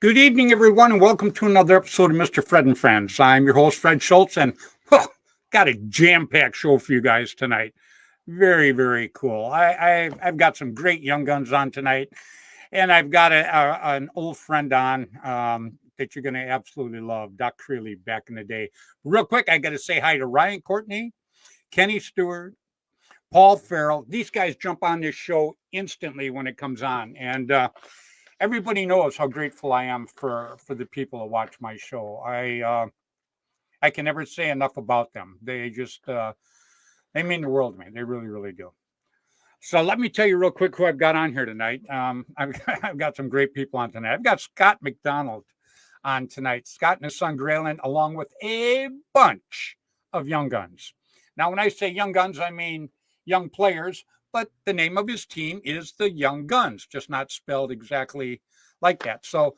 Good evening, everyone, and welcome to another episode of Mr. Fred and Friends. I'm your host, Fred Schultz, and got a jam-packed show for you guys tonight. Very, very cool. I've got some great young guns on tonight, and I've got an old friend on that you're going to absolutely love, Doc Creeley, back in the day. Real quick, I got to say hi to Ryan Courtney, Kenny Stewart, Paul Farrell. These guys jump on this show instantly when it comes on, and everybody knows how grateful I am for the people who watch my show. I can never say enough about them. They just they mean the world to me. They really, really do. So let me tell you real quick who I've got on here tonight. I've got some great people on tonight. I've got Scott McDonald on tonight. Scott and his son Graylin, along with a bunch of young guns. Now, when I say young guns, I mean young players, but the name of his team is the Young Guns, just not spelled exactly like that. So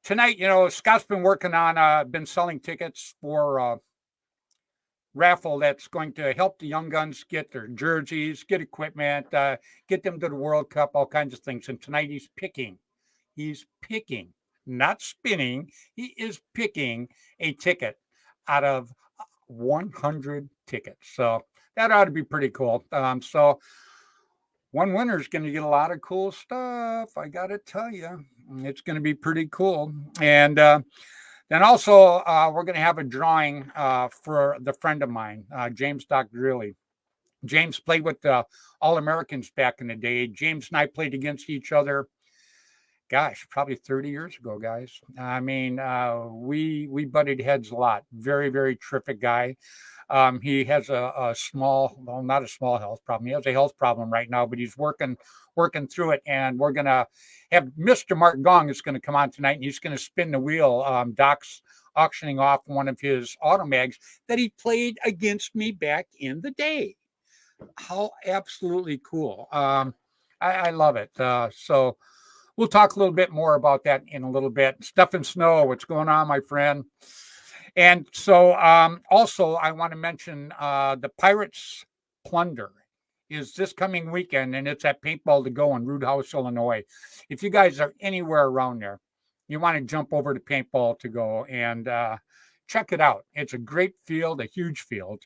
tonight, Scott's been working on, been selling tickets for raffle that's going to help the young guns get their jerseys, get equipment, get them to the World Cup, all kinds of things. And tonight he's picking, not spinning. He is picking a ticket out of 100 tickets. So that ought to be pretty cool. So one winner is going to get a lot of cool stuff. I got to tell you, it's going to be pretty cool. And then also, we're going to have a drawing for the friend of mine, James Doc Drilly. James played with the All-Americans back in the day. James and I played against each other, gosh, probably 30 years ago, guys. I mean, we butted heads a lot. Very, very terrific guy. He has a small, well, not a small health problem. He has a health problem right now, but he's working through it. And we're going to have Mr. Mark Gong is going to come on tonight, and he's going to spin the wheel. Doc's auctioning off one of his automags that he played against me back in the day. How absolutely cool. I love it. So we'll talk a little bit more about that in a little bit. Stuff and Snow, what's going on, my friend? And so also I want to mention the Pirates Plunder is this coming weekend, and it's at Paintball to Go in Root House, Illinois. If you guys are anywhere around there, you want to jump over to Paintball to Go and check it out. It's a great field, a huge field,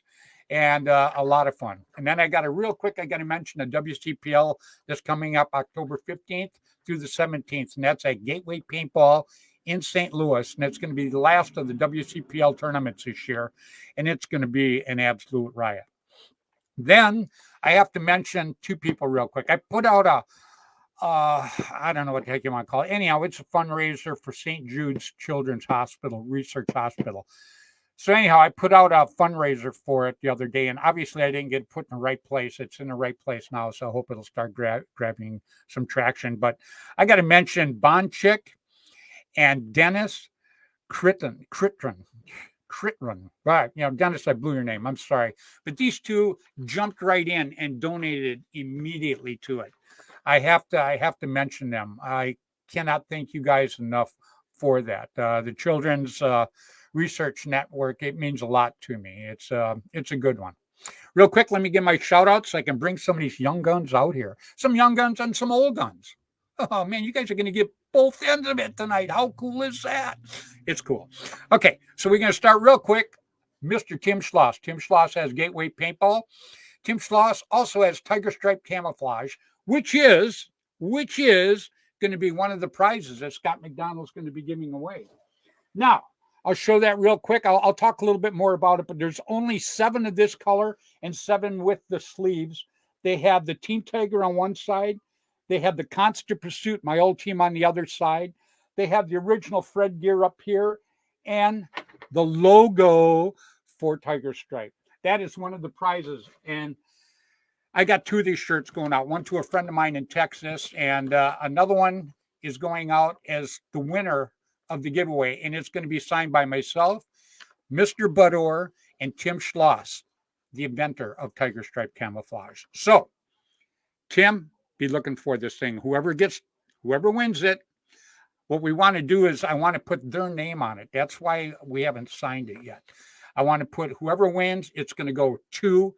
and a lot of fun. And then I got to mention the WCPL that's coming up October 15th through the 17th, and that's at Gateway Paintball in St. Louis, and it's going to be the last of the WCPL tournaments this year, and it's going to be an absolute riot. Then I have to mention two people real quick. I put out I don't know what the heck you want to call it. Anyhow, it's a fundraiser for St. Jude's Children's Hospital, Research Hospital. So anyhow, I put out a fundraiser for it the other day, and obviously I didn't get put in the right place. It's in the right place now, so I hope it'll start grabbing some traction. But I got to mention Bonchick and Dennis Critron. Right. Dennis, I blew your name. I'm sorry. But these two jumped right in and donated immediately to it. I have to mention them. I cannot thank you guys enough for that. The Children's Research Network, it means a lot to me. It's a good one. Real quick, let me give my shout out so I can bring some of these young guns out here. Some young guns and some old guns. Oh man, you guys are going to get both ends of it tonight. How cool is that? It's cool. Okay, so we're going to start real quick. Mr. Tim Schloss. Tim Schloss has Gateway Paintball. Tim Schloss also has Tiger Stripe Camouflage, which is going to be one of the prizes that Scott McDonald's going to be giving away. Now, I'll show that real quick. I'll talk a little bit more about it, but there's only 7 of this color and 7 with the sleeves. They have the Team Tiger on one side. They have the Constant Pursuit, my old team, on the other side. They have the original Fred gear up here and the logo for Tiger Stripe. That is one of the prizes. And I got 2 of these shirts going out, one to a friend of mine in Texas, and another one is going out as the winner of the giveaway. And it's going to be signed by myself, Mr. Budor, and Tim Schloss, the inventor of Tiger Stripe Camouflage. So, Tim, be looking for this thing. Whoever wins it, what we want to do is I want to put their name on it. That's why we haven't signed it yet. I want to put whoever wins, it's going to go to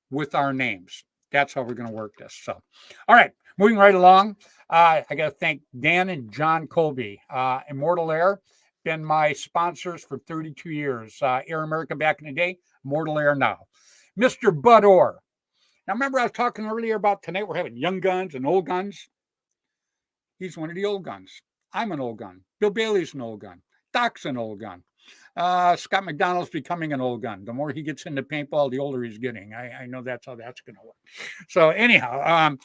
with our names. That's how we're going to work this. So, all right, moving right along, I got to thank Dan and John Colby. Immortal Air, been my sponsors for 32 years. Air America back in the day, Immortal Air now. Mr. Bud Orr. Now, remember I was talking earlier about tonight we're having young guns and old guns? He's one of the old guns. I'm an old gun. Bill Bailey's an old gun. Doc's an old gun. Scott McDonald's becoming an old gun. The more he gets into paintball, the older he's getting. I know that's how that's going to work. So anyhow,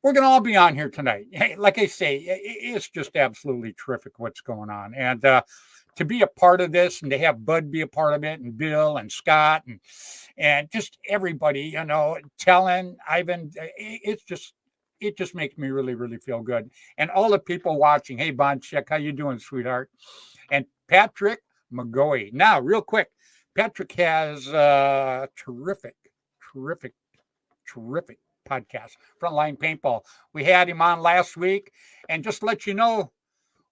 we're going to all be on here tonight. Hey, like I say, it's just absolutely terrific what's going on. And to be a part of this and to have Bud be a part of it and Bill and Scott and just everybody, you know, telling Ivan, it just makes me really, really feel good. And all the people watching, hey, Bonchek, how you doing, sweetheart? And Patrick McGoey. Now, real quick, Patrick has a terrific podcast, Frontline Paintball. We had him on last week. And just to let you know,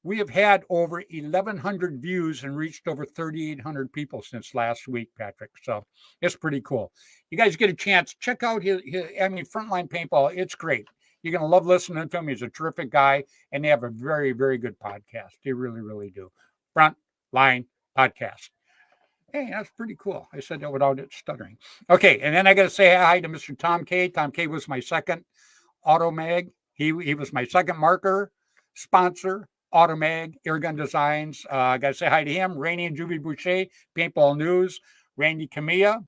we have had over 1,100 views and reached over 3,800 people since last week, Patrick. So it's pretty cool. You guys get a chance, check out his Frontline Paintball. It's great. You're going to love listening to him. He's a terrific guy, and they have a very, very good podcast. They really, really do. Frontline Podcast. Hey, that's pretty cool. I said that without it stuttering. Okay, and then I got to say hi to Mr. Tom K. Tom K was my second Automag. He was my second marker sponsor. Automag, Airgun Designs. I got to say hi to him. Rainey and Juvie Boucher, Paintball News. Randy Camilla,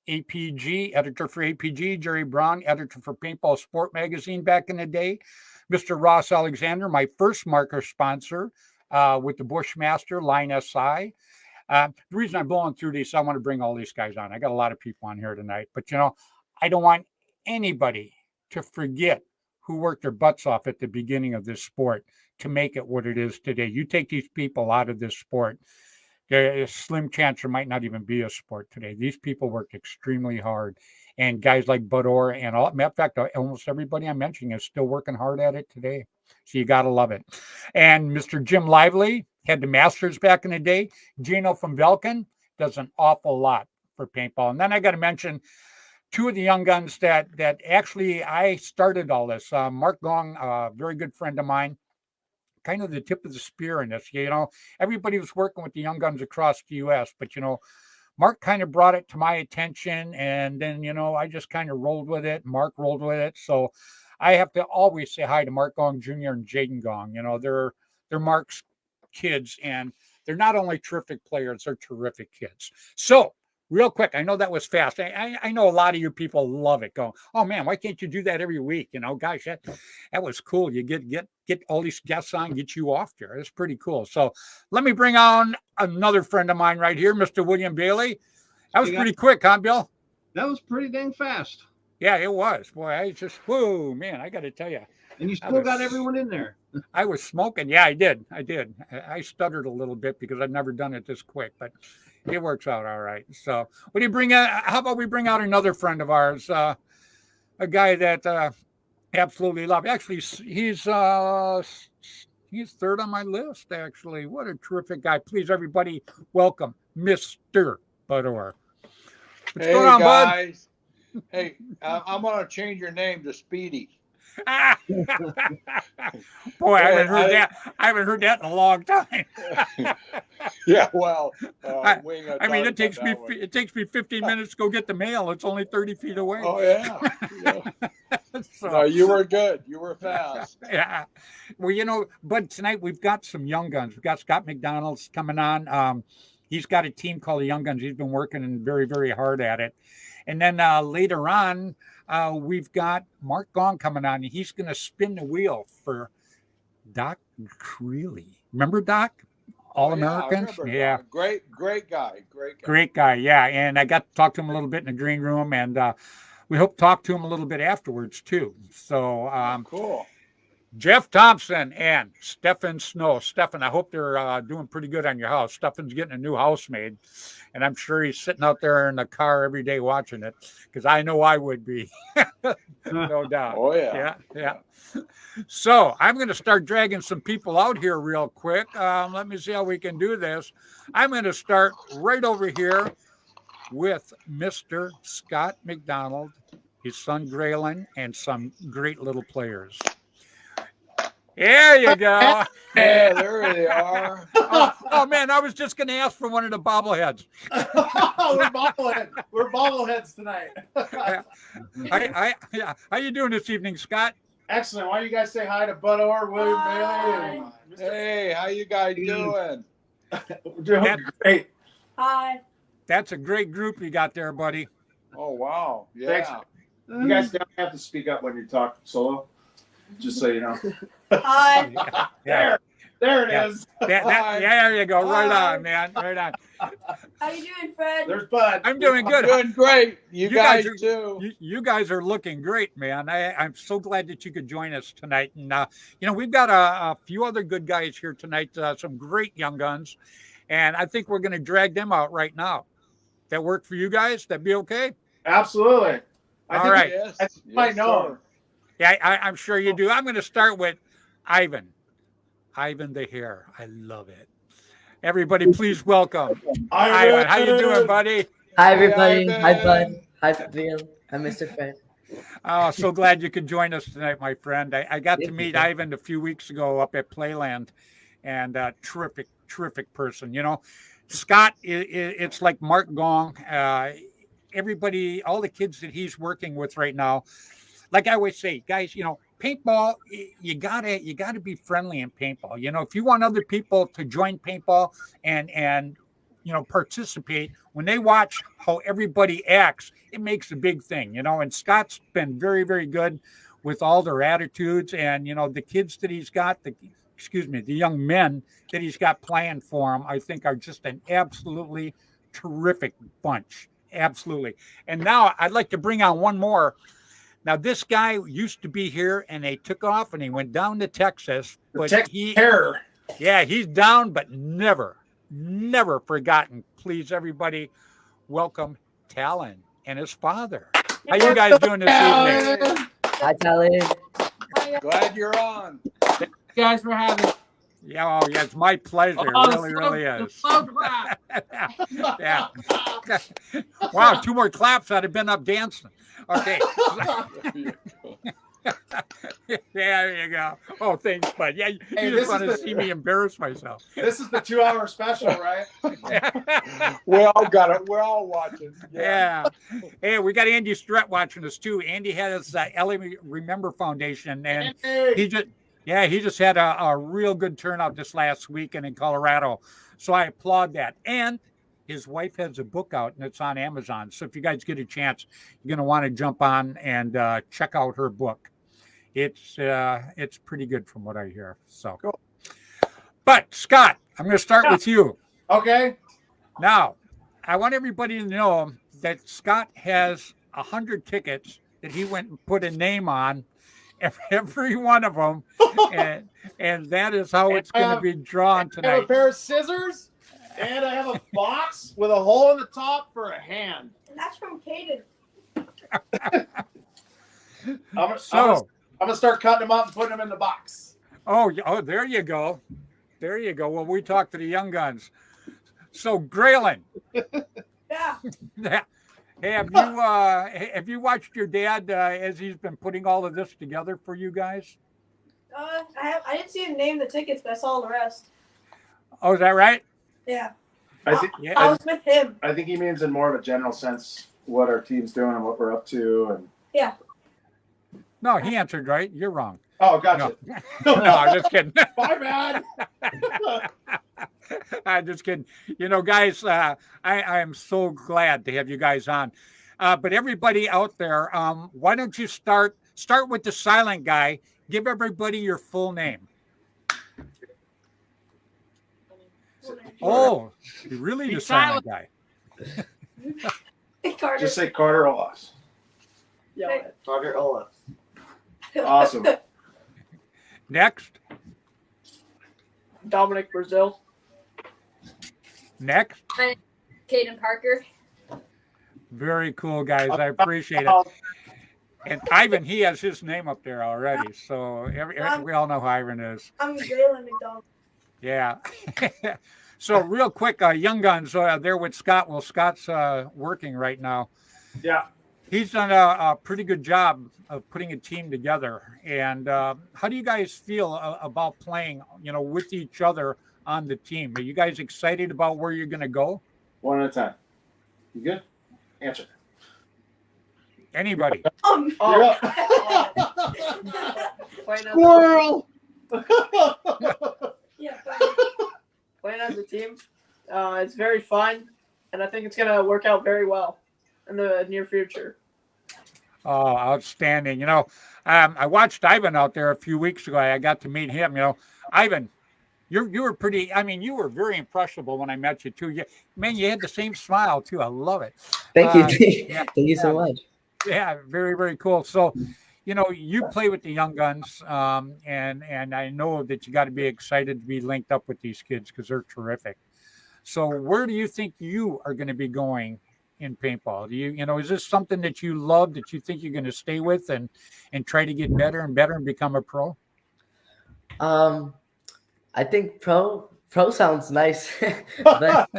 APG, editor for APG. Jerry Brown, editor for Paintball Sport Magazine back in the day. Mr. Ross Alexander, my first marker sponsor with the Bushmaster, Line SI. The reason I'm blowing through these, I want to bring all these guys on. I got a lot of people on here tonight, but you know, I don't want anybody to forget who worked their butts off at the beginning of this sport to make it what it is today. You take these people out of this sport, there's a slim chance there might not even be a sport today. These people worked extremely hard. And guys like Bud Orr and all, matter of fact, almost everybody I'm mentioning is still working hard at it today. So you got to love it. And Mr. Jim Lively had the Masters back in the day. Gino from Velkin does an awful lot for paintball. And then I got to mention two of the young guns that actually I started all this. Mark Gong, a very good friend of mine, kind of the tip of the spear in this. You know, everybody was working with the young guns across the U.S., but, you know, Mark kind of brought it to my attention, and then, you know, I just kind of rolled with it. Mark rolled with it. So I have to always say hi to Mark Gong Jr. and Jaden Gong. You know, they're Mark's kids, and they're not only terrific players, they're terrific kids. So real quick, I know that was fast. I know a lot of you people love it. Going, oh man, why can't you do that every week? You know, gosh, that was cool. You get all these guests on, get you off there. It's pretty cool. So let me bring on another friend of mine right here, Mr. William Bailey. That was pretty quick, huh, Bill? That was pretty dang fast. Yeah, it was. Boy, I just, whoa, man, I got to tell you. And you still got everyone in there. I was smoking. Yeah, I did. I stuttered a little bit because I've never done it this quick, but it works out all right. So what do you bring out? How about we bring out another friend of ours, a guy that absolutely love. Actually, he's third on my list, actually. What a terrific guy. Please, everybody, welcome Mr. Bud Orr. What's going on, guys? Bud? Hey, I'm going to change your name to Speedy. Boy, I haven't heard that in a long time. Yeah, well, I mean, it takes me 15 minutes to go get the mail. It's only 30 feet away. Oh yeah. So, no, you were good. You were fast. Yeah. Well, you know, but tonight we've got some young guns. We've got Scott McDonald's coming on. He's got a team called the Young Guns. He's been working very, very hard at it. And then later on, we've got Mark Gong coming on, and he's going to spin the wheel for Doc Creeley. Remember Doc? All-American? Yeah. Great guy. Yeah. And I got to talk to him a little bit in the green room, and we hope to talk to him a little bit afterwards, too. So cool. Jeff Thompson and Stefan Snow. Stefan, I hope they're doing pretty good on your house. Stefan's getting a new house made, and I'm sure he's sitting out there in the car every day watching it, because I know I would be. No doubt. Oh, yeah. Yeah. So I'm going to start dragging some people out here real quick. Let me see how we can do this. I'm going to start right over here with Mr. Scott McDonald his son Graylin, and some great little players. There you go. Yeah, there they are. Oh, man, I was just going to ask for one of the bobbleheads. We're bobbleheads tonight. How you doing this evening, Scott? Excellent. Why don't you guys say hi to Bud Orr, William Bailey, and Mr. Hey, how you guys doing? Doing great. Hi. That's a great group you got there, buddy. Oh, wow. Yeah. Thanks. You guys don't have to speak up when you talk solo, just so you know. Hi. Yeah. There it Yeah. is. There you go. Right Hi. on, man. Right on. How you doing, Fred? There's Bud. I'm doing good. Doing great. You guys are, too. You guys are looking great, man. I'm so glad that you could join us tonight. And, we've got a few other good guys here tonight, some great young guns. And I think we're going to drag them out right now. That work for you guys? That'd be okay? Absolutely. All right. Yes. I might know him. Yeah, I'm sure you do. I'm going to start with Ivan. Ivan the Hare. I love it. Everybody, please welcome Ivan. How you doing, buddy? Hi, everybody. Ivan. Hi, Bud. Hi, Bill. Hi, Mr. Fred. Oh, so glad you could join us tonight, my friend. I got to meet Ivan a few weeks ago up at Playland, and terrific person. Scott, it's like Mark Gong. Everybody, all the kids that he's working with right now, like I always say, guys, paintball, you gotta be friendly in paintball. If you want other people to join paintball and participate, when they watch how everybody acts, it makes a big thing. And Scott's been very, very good with all their attitudes, and the kids that he's got, the young men that he's got playing for him, I think are just an absolutely terrific bunch. Absolutely. And now I'd like to bring on one more. Now, this guy used to be here, and they took off, and he went down to Texas. But Terror. Yeah, he's down, but never forgotten. Please, everybody, welcome Talon and his father. How you guys doing this evening? Hi, Talon. Glad you're on. You guys for having me. Yeah, it's my pleasure. It really is. Yeah. Wow, 2 more claps, I'd have been up dancing. Okay. Yeah, there you go. Oh, thanks, bud. Yeah, you just want to see me embarrass myself. This is the 2-hour special, right? We all got it. We're all watching. Yeah. Hey, we got Andy Strett watching us too. Andy has Ellie Remember Foundation, and he just had a real good turnout this last weekend in Colorado. So I applaud that. And his wife has a book out, and it's on Amazon. So if you guys get a chance, you're going to want to jump on and check out her book. It's pretty good from what I hear. So, cool. But Scott, I'm going to start with you. Okay. Now, I want everybody to know that Scott has 100 tickets that he went and put a name on, every one of them, and that is how it's going to be drawn tonight. I have a pair of scissors, and I have a box with a hole in the top for a hand. And that's from Caden. I'm gonna start cutting them up and putting them in the box. Oh, there you go. There you go. Well, we talked to the young guns. So, Graylin. Yeah. Hey, have you watched your dad as he's been putting all of this together for you guys? I didn't see him name the tickets, but I saw the rest. Oh, is that right? Yeah. I was with him. I think he means in more of a general sense what our team's doing and what we're up to, and Yeah. No, he answered right. You're wrong. oh, gotcha. No, I'm just kidding. My bad. I'm just kidding. Guys, I am so glad to have you guys on. But everybody out there, why don't you start with the silent guy? Give everybody your full name. Oh, really the silent guy. Carter. Just say Carter Olafs. Yeah. Carter Olaf. Awesome. Next. Dominic Brazil. Next. Caden Parker. Very cool, guys. I appreciate it. And Ivan, he has his name up there already. So we all know who Ivan is. I'm Jalen McDonald. Yeah. So real quick, Young Guns, they're with Scott. Well, Scott's working right now. Yeah. he's done a pretty good job of putting a team together. And how do you guys feel about playing, with each other on the team? Are you guys excited about where you're going to go? One at a time. You good? Answer. Anybody? You're up. Squirrel. Yeah. Playing as a team, it's very fun, and I think it's gonna work out very well in the near future. Oh, outstanding. I watched Ivan out there a few weeks ago. I got to meet him. Ivan, you were pretty, you were very impressionable when I met you too. You had the same smile too. I love it. Thank you. Yeah, Thank you so much. yeah, very, very cool. So, you play with the young guns, and I know that you got to be excited to be linked up with these kids because they're terrific. So where do you think you are going to be going in paintball? Do is this something that you love, that you think you're going to stay with and try to get better and better and become a pro? I think pro sounds nice, but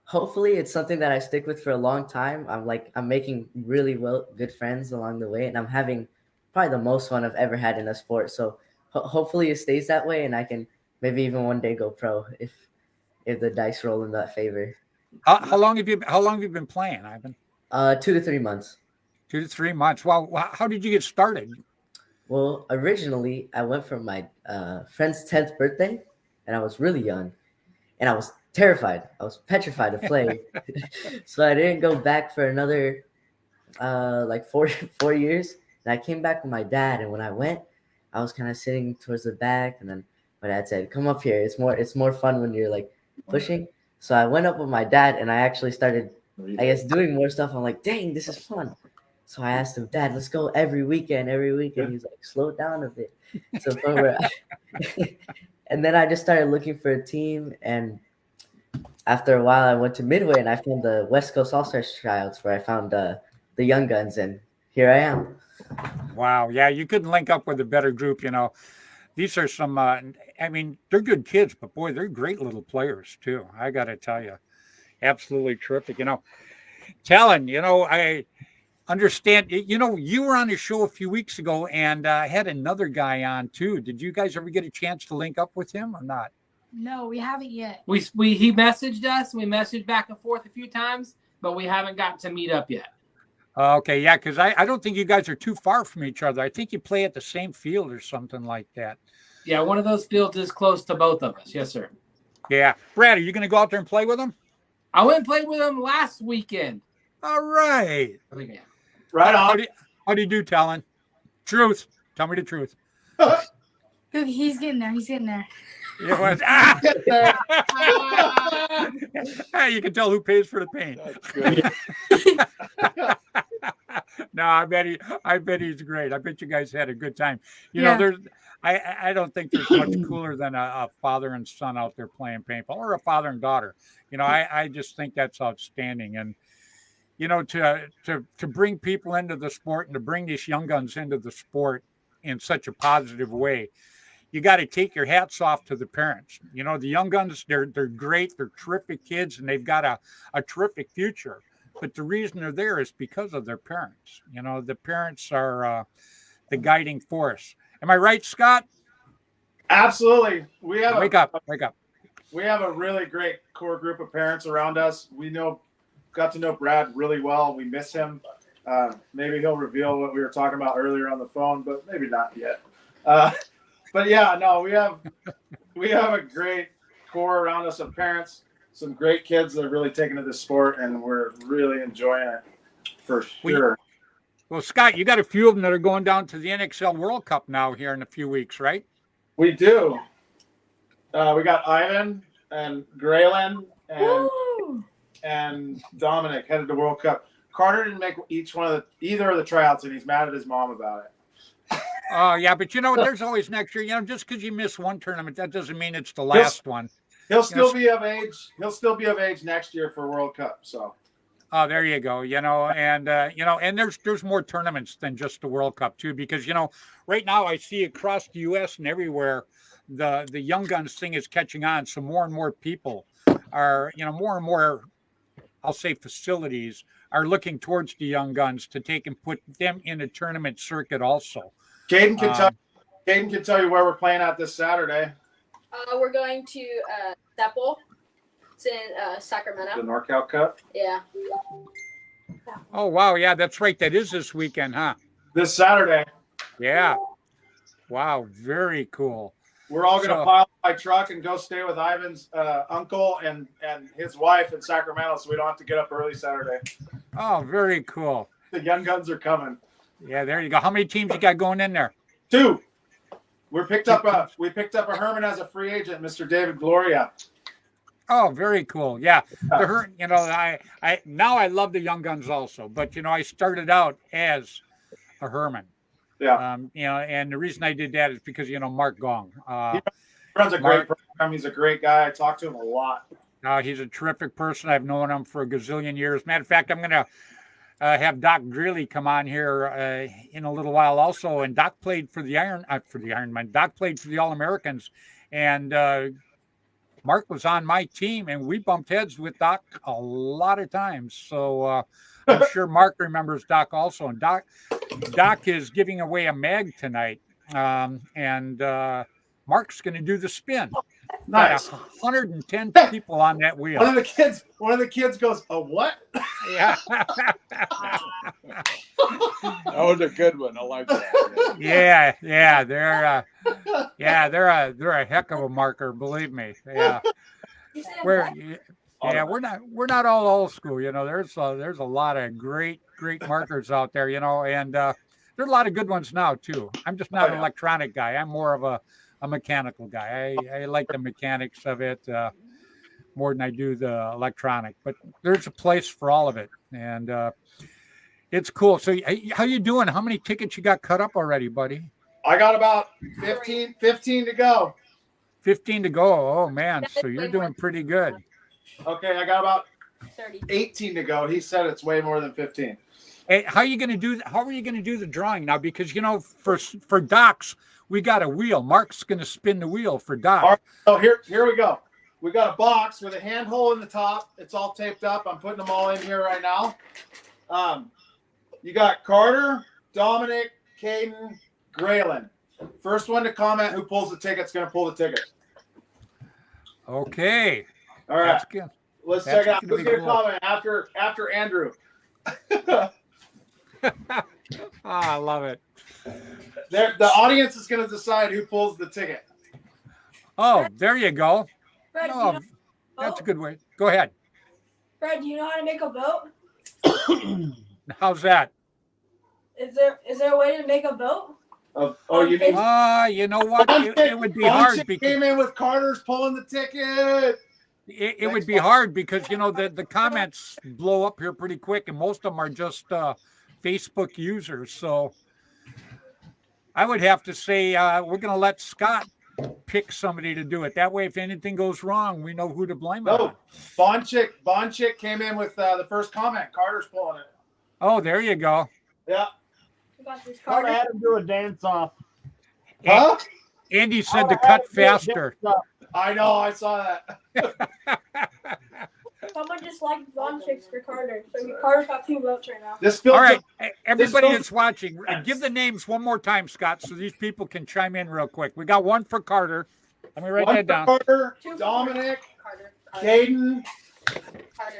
hopefully it's something that I stick with for a long time. I'm making really good friends along the way, and I'm having probably the most fun I've ever had in a sport. So hopefully it stays that way, and I can maybe even one day go pro if the dice roll in that favor. How long have you been playing, Ivan? 2 to 3 months. 2 to 3 months. Well, how did you get started? Well, originally I went for my friend's 10th birthday, and I was really young, and I was terrified. I was petrified to play. So I didn't go back for another like 4 years. And I came back with my dad, and when I went, I was kind of sitting towards the back, and then my dad said, "Come up here. It's more fun when you're like pushing." So I went up with my dad, and I actually started, I guess, doing more stuff. I'm like, dang, this is fun. So I asked him, "Dad, let's go every weekend." He's like, "Slow down a bit." So and then I just started looking for a team, and after a while, I went to Midway, and I found the West Coast All-Stars tryouts, where I found the young guns, and here I am. Wow, yeah, you couldn't link up with a better group. These are some. They're good kids, but boy, they're great little players too. I got to tell you, absolutely terrific. Talon, I understand. You were on the show a few weeks ago, and had another guy on too. Did you guys ever get a chance to link up with him or not? No, we haven't yet. He messaged us. We messaged back and forth a few times, but we haven't got to meet up yet. Okay, yeah, because I don't think you guys are too far from each other. I think you play at the same field or something like that. Yeah, one of those fields is close to both of us. Yes, sir. Yeah. Brad, are you going to go out there and play with him? I went and played with him last weekend. All right. I think, yeah. Right on. How do you do, Talon? Truth. Tell me the truth. He's getting there. He's getting there. You can tell who pays for the paint. No, I bet he's great. I bet you guys had a good time. I don't think there's much cooler than a father and son out there playing paintball, or a father and daughter. I just think that's outstanding. And to bring people into the sport and to bring these young guns into the sport in such a positive way, you got to take your hats off to the parents. The young guns, they're great. They're terrific kids, and they've got a terrific future. But the reason they're there is because of their parents. The parents are the guiding force. Am I right, Scott? Absolutely. Wake up. We have a really great core group of parents around us. Got to know Brad really well. We miss him. Maybe he'll reveal what we were talking about earlier on the phone, but maybe not yet. But yeah, no, we have a great core around us of parents, some great kids that are really taking to this sport, and we're really enjoying it for sure. Well, Scott, you got a few of them that are going down to the NXL World Cup now here in a few weeks, right? We do. We got Ivan and Graylin and Dominic headed to World Cup. Carter didn't make either of the tryouts, and he's mad at his mom about it. Oh, yeah, but there's always next year. Just because you miss one tournament, that doesn't mean it's the last one. He'll still be of age. He'll still be of age next year for World Cup. So. Oh, there you go. And there's more tournaments than just the World Cup too, because right now I see across the U.S. and everywhere the young guns thing is catching on. So more and more people are more and more I'll say facilities, are looking towards the young guns to take and put them in a tournament circuit also. Caden can tell you where we're playing at this Saturday. We're going to Seppel. It's in Sacramento. The NorCal Cup. Yeah. Oh, wow. Yeah, that's right. That is this weekend, huh? This Saturday. Yeah. Wow. Very cool. We're all going to pile in my truck and go stay with Ivan's uncle and his wife in Sacramento, so we don't have to get up early Saturday. Oh, very cool. The young guns are coming. Yeah, there you go. How many teams you got going in there? 2. We picked up a Herman as a free agent, Mr. David Gloria. Oh, very cool. Yeah. You know, I now I love the young guns also, but you know, I started out as a Herman. Yeah. You know, and the reason I did that is because, you know, Mark Gong. He runs a great program. He's a great guy. I talk to him a lot. He's a terrific person. I've known him for a gazillion years. Matter of fact, I'm going to have Doc Greeley come on here in a little while also. And Doc played for the Ironman. Doc played for the All-Americans. And Mark was on my team, and we bumped heads with Doc a lot of times. So I'm sure Mark remembers Doc also. And Doc is giving away a mag tonight. And Mark's going to do the spin. Nice. 110 people on that wheel. One of the kids goes, "A what?" Yeah. That was a good one. I like that. Yeah. They're a heck of a marker, believe me. Yeah. We're not all old school, you know. There's a lot of great markers out there, you know, and there are a lot of good ones now too. I'm just not an electronic guy. I'm more of a mechanical guy. I like the mechanics of it more than I do the electronic, but there's a place for all of it. And it's cool. So how you doing? How many tickets you got cut up already, buddy? I got about 15 to go. 15 to go. Oh man. So you're doing pretty good. Okay. I got about 30. 18 to go. He said it's way more than 15. Hey, how are you going to do the drawing now? Because, you know, for Docs, we got a wheel. Mark's going to spin the wheel for Doc. All right, so here we go. We got a box with a hand hole in the top. It's all taped up. I'm putting them all in here right now. You got Carter, Dominic, Caden, Graylin. First one to comment who pulls the ticket's going to pull the ticket. Okay. All right. Let's check it out. Who's going to comment after Andrew? I love it. The audience is going to decide who pulls the ticket. Oh, there you go. Fred, Oh, that's a good way. Go ahead. Fred, do you know how to make a boat? How's that? Is there a way to make a boat? You need. You know what? It would be hard because came in with Carter's pulling the ticket. It would be hard because, you know, the comments blow up here pretty quick, and most of them are just Facebook users. So I would have to say we're going to let Scott pick somebody to do it. That way, if anything goes wrong, we know who to blame. Bonchick came in with the first comment. Carter's pulling it. Oh, there you go. Yeah. I had him do a dance off. Huh? Andy said to cut faster. I know. I saw that. Someone just liked Von Chicks for Carter. So Carter's got 2 votes right now. All right, everybody that's watching, give the names one more time, Scott, so these people can chime in real quick. We got 1 for Carter. Let me write that down. Carter, Dominic, Caden.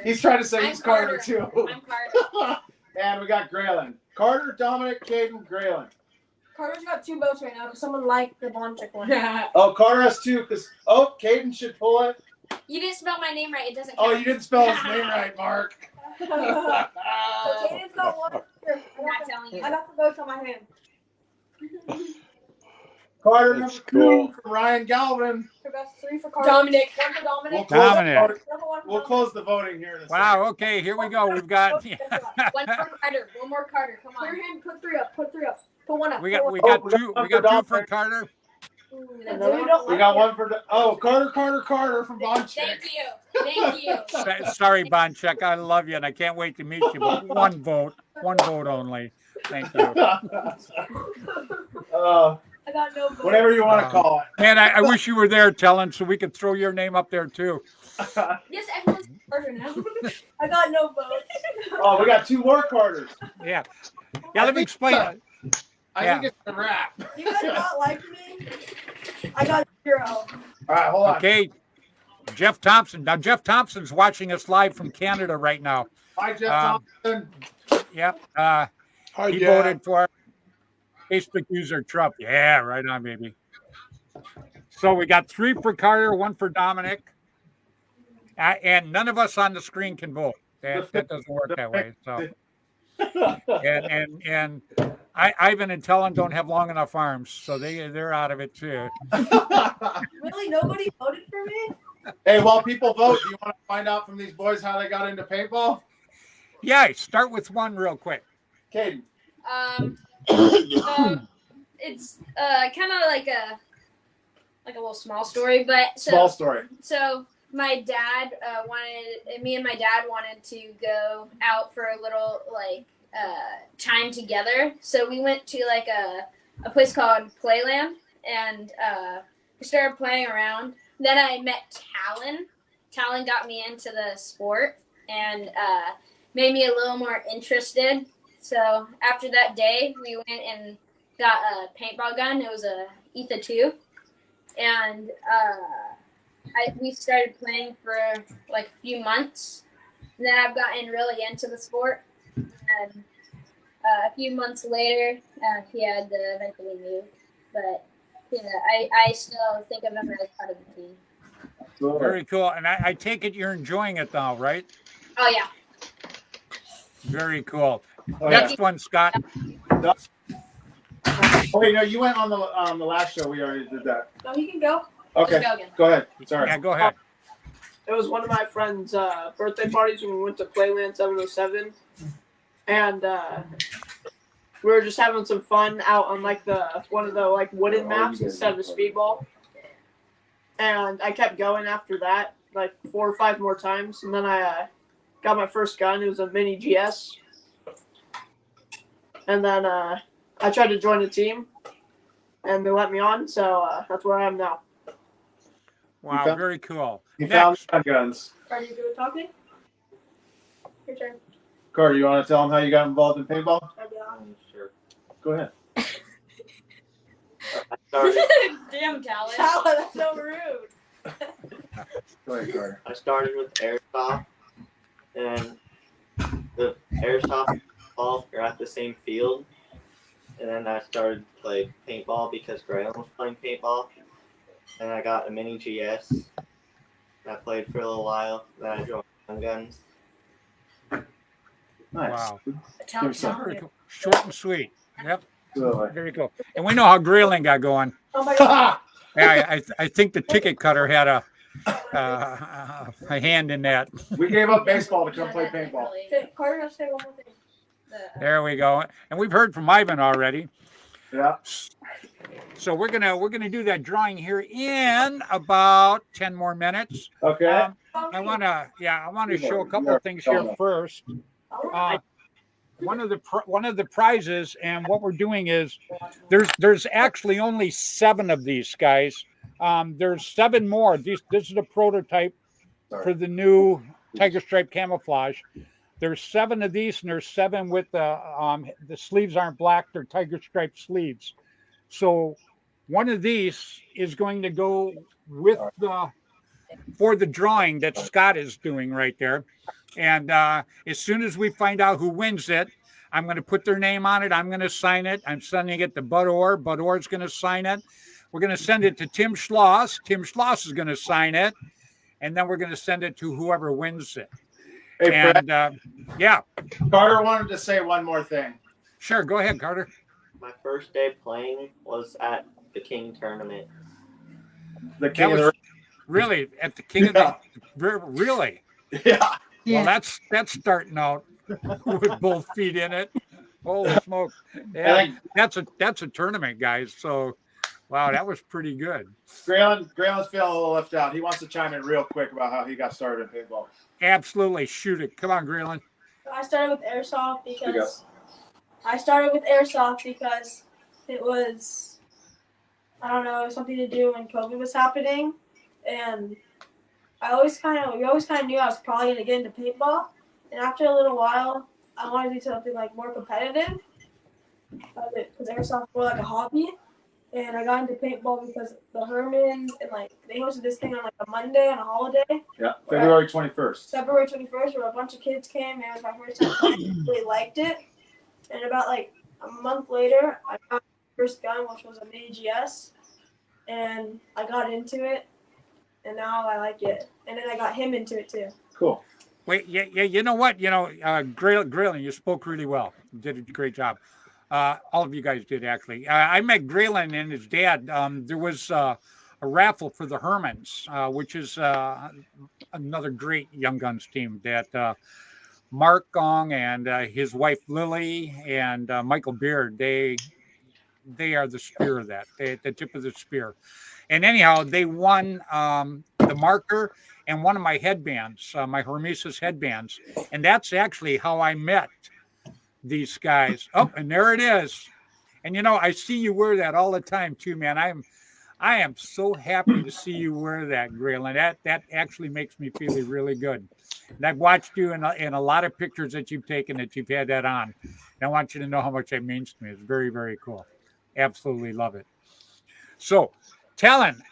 He's trying to say he's Carter too. I'm Carter. And we got Graylin. Carter, Dominic, Caden, Graylin. Carter's got 2 votes right now because someone liked the Von Chick one. Oh, Carter has 2 because Caden should pull it. You didn't spell my name right. It doesn't count. Oh, you didn't spell his name right, Mark. So Caden's got 1. Here, I'm not telling you. I got the votes on my hand. Carter That's number cool. 2 from Ryan Galvin. So that's 3 for Carter. Dominic. 1 for Dominic. Dominic. We'll close the voting here in a second. Wow, okay, here we go. We've got 1 for Carter. 1 more Carter. Come Clear on. him. Put 3 up. Put 3 up. Put 1 up. we got 2 for Carter. We got 1 for Carter from Bonchick. Thank you. Sorry, Bonchek, I love you, and I can't wait to meet you, but 1 vote only. Thank you. I got no votes. Whatever you want to call it. Man, I wish you were there, Tellen, so we could throw your name up there too. Yes, everyone's Carter now. I got no votes. Oh, we got 2 more Carters. Yeah. Yeah, let me explain. I think it's a wrap. You guys not like me? I got 0. All right, hold on. Okay. Jeff Thompson. Now, Jeff Thompson's watching us live from Canada right now. Hi, Jeff Thompson. Yep. Hi, He Jeff. voted for Facebook user Trump. Yeah, right on, baby. So we got 3 for Carter, 1 for Dominic. And none of us on the screen can vote. That doesn't work that way. So, and Ivan and Tellen don't have long enough arms, so they're out of it too. Really, nobody voted for me? Hey, while people vote, do you want to find out from these boys how they got into paintball? Yeah, start with one real quick. Caden. It's kind of like a little small story, but Small story. So my dad me and my dad wanted to go out for a little time together. So we went to like a place called Playland, and we started playing around. Then I met Talon. Talon got me into the sport and made me a little more interested. So after that day, we went and got a paintball gun. It was a Etha 2. And we started playing for like a few months. And then I've gotten really into the sport. And a few months later, he had to eventually move. But yeah, I still think of him as part of the team. Very cool. And I take it you're enjoying it now, right? Oh, yeah. Very cool. Oh, Next one, Scott. Oh, wait, no, you went on the last show. We already did that. No, you can go. Okay, Go again. go ahead. Sorry. Yeah, go ahead. It was one of my friend's birthday parties when we went to Playland 707, and we were just having some fun out on like one of the wooden maps instead of a speedball. And I kept going after that, like 4 or 5 more times, and then I got my first gun. It was a mini GS, and then I tried to join the team, and they let me on. So that's where I am now. Wow, very cool. You Next. found guns. Are you good with talking? Your turn. Carter, you want to tell them how you got involved in paintball? Sure. Go ahead. Damn, Talon. Talon, that's so rude. Go ahead, Carter. I started with airsoft, and the airsoft balls are at the same field. And then I started to play paintball because Graylin was playing paintball. And I got a mini GS. And I played for a little while. Then I joined Gun Guns. Nice. Wow. Give me some. Very cool. Short and sweet. Yep. Absolutely. Very cool. And we know how Grayling got going. Oh my God. Yeah, I think the ticket cutter had a hand in that. We gave up baseball to come play paintball. Okay, Carter, let's say one more thing. There we go. And we've heard from Ivan already. Yeah. So we're gonna do that drawing here in about 10 more minutes. Okay. I wanna show a couple of things here first. One of the prizes, and what we're doing is there's actually only 7 of these guys. There's 7 more. This is a prototype for the new Tiger Stripe camouflage. There's 7 of these, and there's 7 with the sleeves aren't black; they're Tiger Stripe sleeves. So one of these is going to go with for the drawing that Scott is doing right there. And as soon as we find out who wins it, I'm going to put their name on it. I'm going to sign it. I'm sending it to Bud Orr. Bud Orr is going to sign it. We're going to send it to Tim Schloss. Tim Schloss is going to sign it. And then we're going to send it to whoever wins it. Hey, Fred. And yeah. Carter wanted to say one more thing. Sure. Go ahead, Carter. My first day playing was at the King tournament. The King of the Really at the King of the really. Yeah. Well, that's starting out with both feet in it. Holy smoke! Yeah, that's a tournament, guys. So, wow, that was pretty good. Graylin's feeling a little left out. He wants to chime in real quick about how he got started in paintball. Absolutely, shoot it. Come on, Graylin. I started with airsoft because it was I don't know, something to do when COVID was happening, and we always kind of knew I was probably gonna get into paintball. And after a little while, I wanted to do something like more competitive, because airsoft was more like a hobby. And I got into paintball because the Hermans and like they hosted this thing on like a Monday on a holiday. Yeah, February 21st. February 21st, where a bunch of kids came, and it was my first time playing. I really liked it. And about like a month later, I got my first gun, which was a mini GS, and I got into it, and now I like it. And then I got him into it too. Cool. Wait, yeah, you know what? Graylin, you spoke really well. You did a great job. All of you guys did, actually. I met Graylin and his dad. There was a raffle for the Hermans, which is another great Young Guns team that Mark Gong and his wife Lily and Michael Beard, they are the spear of that. They at the tip of the spear. And anyhow, they won the marker and one of my headbands, my Hormesis headbands. And that's actually how I met these guys. Oh, and there it is. And I see you wear that all the time too, man. I am so happy to see you wear that, Graylin. That actually makes me feel really good. And I've watched you in a lot of pictures that you've taken that you've had that on. And I want you to know how much that means to me. It's very, very cool. Absolutely love it. So, Talon,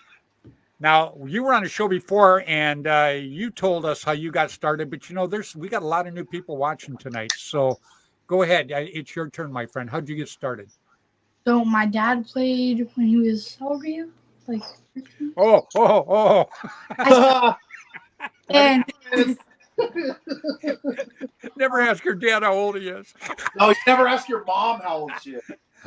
now you were on a show before and you told us how you got started, but we got a lot of new people watching tonight. So go ahead. It's your turn, my friend. How'd you get started? So my dad played when he was, how old were you? Like 13? Oh. And never ask your dad how old he is. No, you never ask your mom how old she is.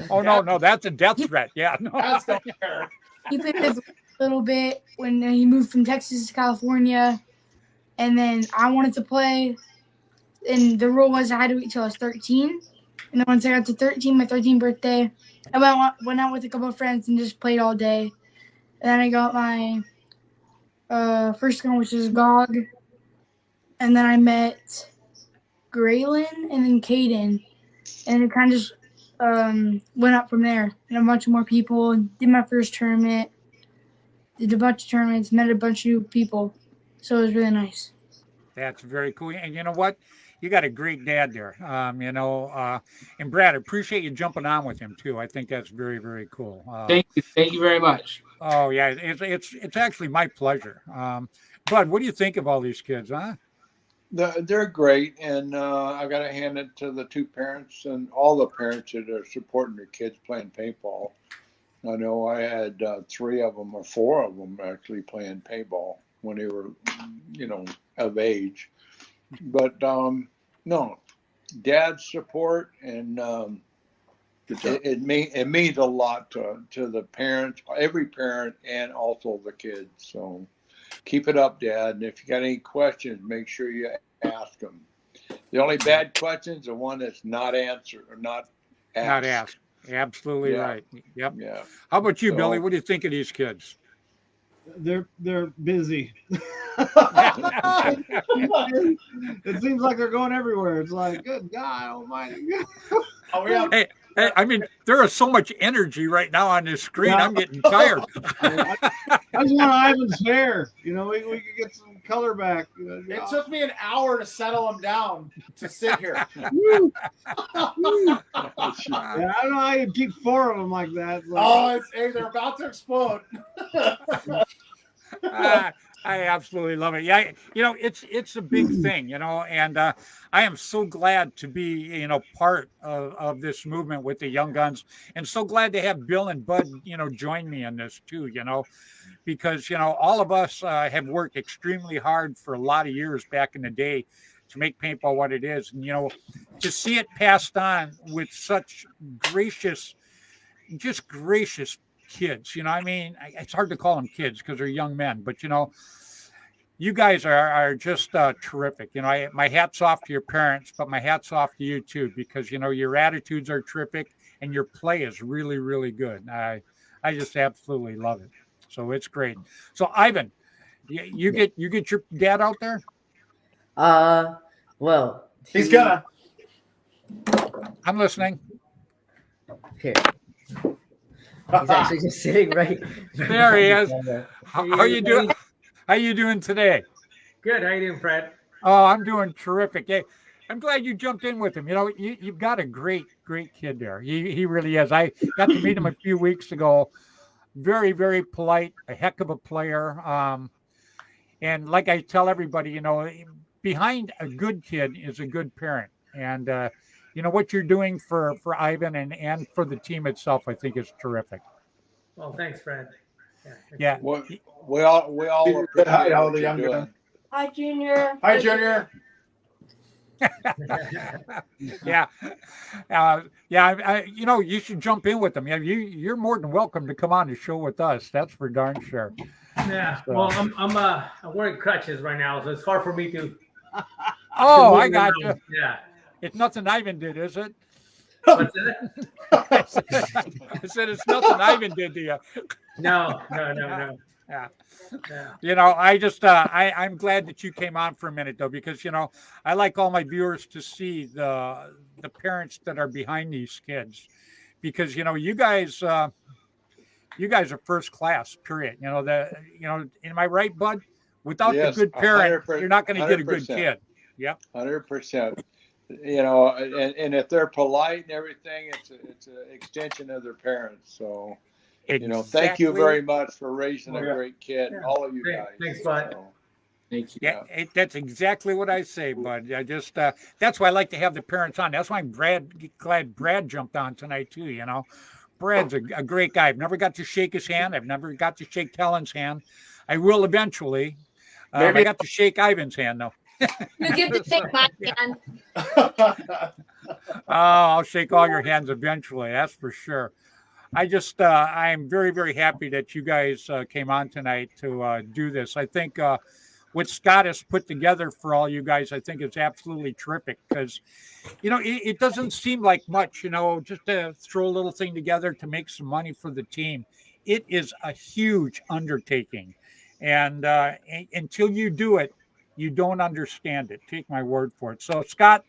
Oh, no, that's a death threat. Yeah, no. Dads don't care. he played with a little bit when he moved from Texas to California. And then I wanted to play. And the rule was I had to wait till I was 13. And then once I got to 13, my 13th birthday, I went out with a couple of friends and just played all day. And then I got my first gun, which is GOG. And then I met Graylin and then Caden. And it kind of just went up from there. And a bunch of more people. Did my first tournament. Did a bunch of tournaments. Met a bunch of new people. So it was really nice. That's very cool. And you know what? You got a great dad there. And Brad, I appreciate you jumping on with him too. I think that's very, very cool. Thank you very much. Oh yeah, it's actually my pleasure. Bud, what do you think of all these kids, huh? They're great, and I got to hand it to the two parents and all the parents that are supporting their kids playing paintball. I know I had 3 of them or 4 of them actually playing paintball when they were, of age. But no, dad's support and it means a lot to the parents, every parent, and also the kids. So keep it up, Dad. And if you got any questions, make sure you ask them. The only bad questions are one that's not answered or not asked. Not asked. Absolutely right. Yep. Yeah. How about you, Billy? What do you think of these kids? They're busy. It seems like they're going everywhere. It's like, good God Almighty. Hey, I mean, there is so much energy right now on this screen. Yeah. I'm getting tired. I just want Ivan's hair. We could get some color back. It took me an hour to settle him down to sit here. I don't know how you keep 4 of them like that. They're about to explode. I absolutely love it. Yeah, it's a big thing, and I am so glad to be, part of this movement with the Young Guns, and so glad to have Bill and Bud, join me in this too, because, all of us have worked extremely hard for a lot of years back in the day to make paintball what it is. And, to see it passed on with such gracious kids, it's hard to call them kids because they're young men, but you guys are just terrific. My hat's off to your parents, but my hat's off to you too, because your attitudes are terrific and your play is really, really good. I just absolutely love it. So it's great. So Ivan, you get your dad out there? Well, he's gonna. I'm listening. Here. He's actually just sitting right There he is. there. How you doing? How you doing today? Good. How you doing, Fred? Oh, I'm doing terrific. Hey, I'm glad you jumped in with him. You know, you've got a great kid there. He really is. I got to meet him a few weeks ago. Very, very polite, a heck of a player. And like I tell everybody, you know, behind a good kid is a good parent. And you know what you're doing for Ivan and for the team itself, I think is terrific. Well, thanks, Fred. Yeah. We all appreciate Hi, all what the you're young doing. guys. Hi, Junior. Hi, Junior. Yeah, you know, you should jump in with them. Yeah, you're more than welcome to come on the show with us. That's for darn sure. Yeah. So. Well, I'm wearing crutches right now, so it's hard for me to. Oh, to I got you. Yeah. It's nothing Ivan did, is it? What's that? I said it's nothing Ivan did to you. No. Yeah. Yeah. You know, I just I'm glad that you came on for a minute though, because you know I like all my viewers to see the parents that are behind these kids, because you know you guys are first class. Period. You know am I right, Bud? Without Yes, the good parent, 100%, you're not going to get a good 100%. kid. Yep. 100%. You know, and if they're polite and everything, it's an extension of their parents. So. Exactly. You know, thank you very much for raising a great kid, all of you guys. Thanks, Bud. So, Thank you. Yeah, that's exactly what I say, Bud. I just that's why I like to have the parents on. That's why I'm glad Brad jumped on tonight too. You know, Brad's a great guy. I've never got to shake his hand. I've never got to shake Helen's hand. I will eventually. I got to shake Ivan's hand though. You get to shake my hand. Oh, I'll shake all your hands eventually. That's for sure. I just, I'm very, very happy that you guys came on tonight to do this. I think what Scott has put together for all you guys, I think is absolutely terrific because, you know, it doesn't seem like much, you know, just to throw a little thing together to make some money for the team. It is a huge undertaking. And until you do it, you don't understand it. Take my word for it. So, Scott,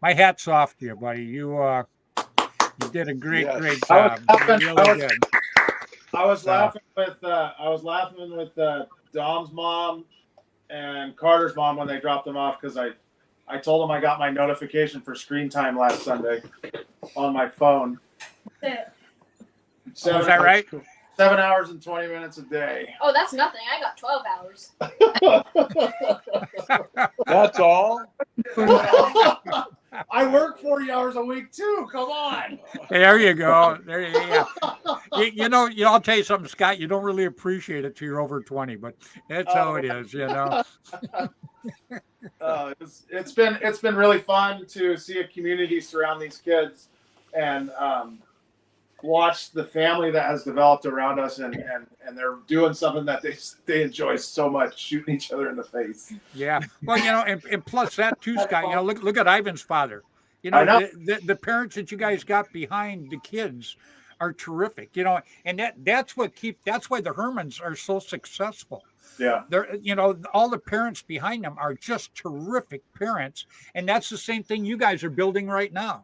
my hat's off to you, buddy. You did a great job. I was laughing with Dom's mom and Carter's mom when they dropped them off because I told them I got my notification for screen time last Sunday on my phone. Is that right? 7 hours and 20 minutes a day. Oh, that's nothing. I got 12 hours. That's all. I work 40 hours a week too. Come on. There you go. There you go. You know, I'll tell you something, Scott. You don't really appreciate it till you're over 20, but that's how it is. You know. It's been really fun to see a community surround these kids and watch the family that has developed around us, and they're doing something that they enjoy so much, shooting each other in the face. Yeah. Well, you know, and plus that too, Scott, you know, look at Ivan's father. You know, the parents that you guys got behind the kids are terrific, you know, and that's why the Hermans are so successful. Yeah. They're, you know, all the parents behind them are just terrific parents. And that's the same thing you guys are building right now.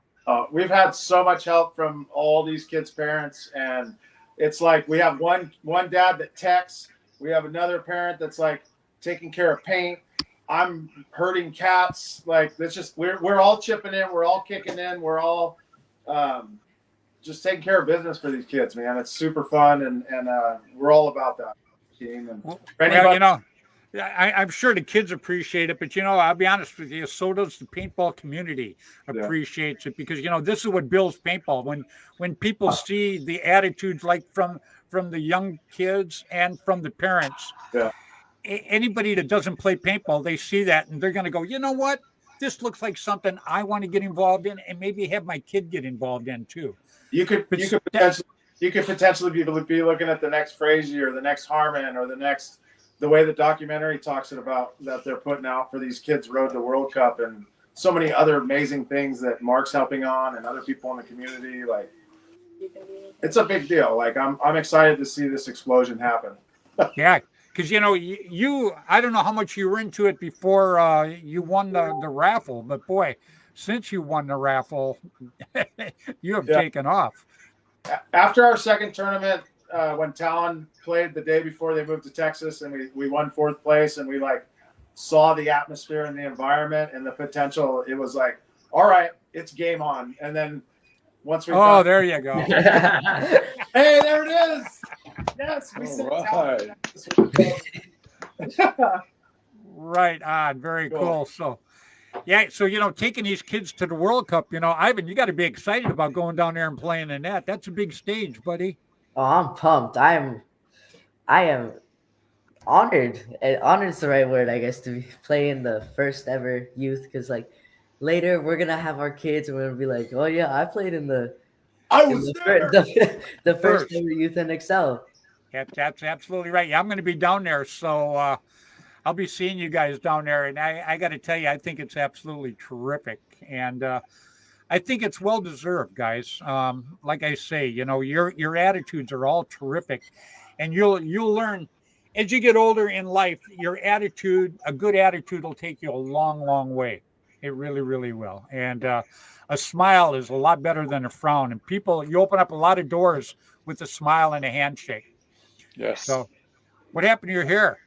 We've had so much help from all these kids' parents, and it's like we have one dad that texts. We have another parent that's like taking care of paint. I'm herding cats. Like that's just we're all chipping in. We're all kicking in. We're all just taking care of business for these kids, man. It's super fun, and we're all about that team. And well, you know. I'm sure the kids appreciate it, but you know, I'll be honest with you, so does the paintball community appreciates it because you know this is what builds paintball. When people see the attitudes like from the young kids and from the parents, anybody that doesn't play paintball, they see that and they're going to go, you know what, this looks like something I want to get involved in, and maybe have my kid get involved in too. You could potentially be looking at the next Frazee or the next Harmon or the way the documentary talks about that they're putting out for these kids' Road to World Cup and so many other amazing things that Mark's helping on and other people in the community. Like, it's a big deal. Like, I'm excited to see this explosion happen. Yeah, because you know, I don't know how much you were into it before you won the raffle, but boy, since you won the raffle, you have taken off. After our second tournament, when Talon played the day before they moved to Texas, and we won 4th place, and we like saw the atmosphere and the environment and the potential, it was like, all right, it's game on. And then once we found, there you go. hey, there it is. Yes, we sent right. Talon. Right on. Very cool. So, yeah. So, taking these kids to the World Cup, Ivan, you got to be excited about going down there and playing in that. That's a big stage, buddy. Oh, I'm pumped. I am honored. And honored is the right word, I guess, to be playing the first ever youth. Because like later we're gonna have our kids and we're gonna be like, oh yeah, I played in the the first ever youth NXL. That's absolutely right. Yeah, I'm going to be down there, so I'll be seeing you guys down there, and I got to tell you, I think it's absolutely terrific, and I think it's well deserved, guys. Like I say, your attitudes are all terrific, and you'll learn as you get older in life. Your attitude, a good attitude, will take you a long, long way. It really, really will. And a smile is a lot better than a frown. And you open up a lot of doors with a smile and a handshake. Yes. So, what happened to your hair?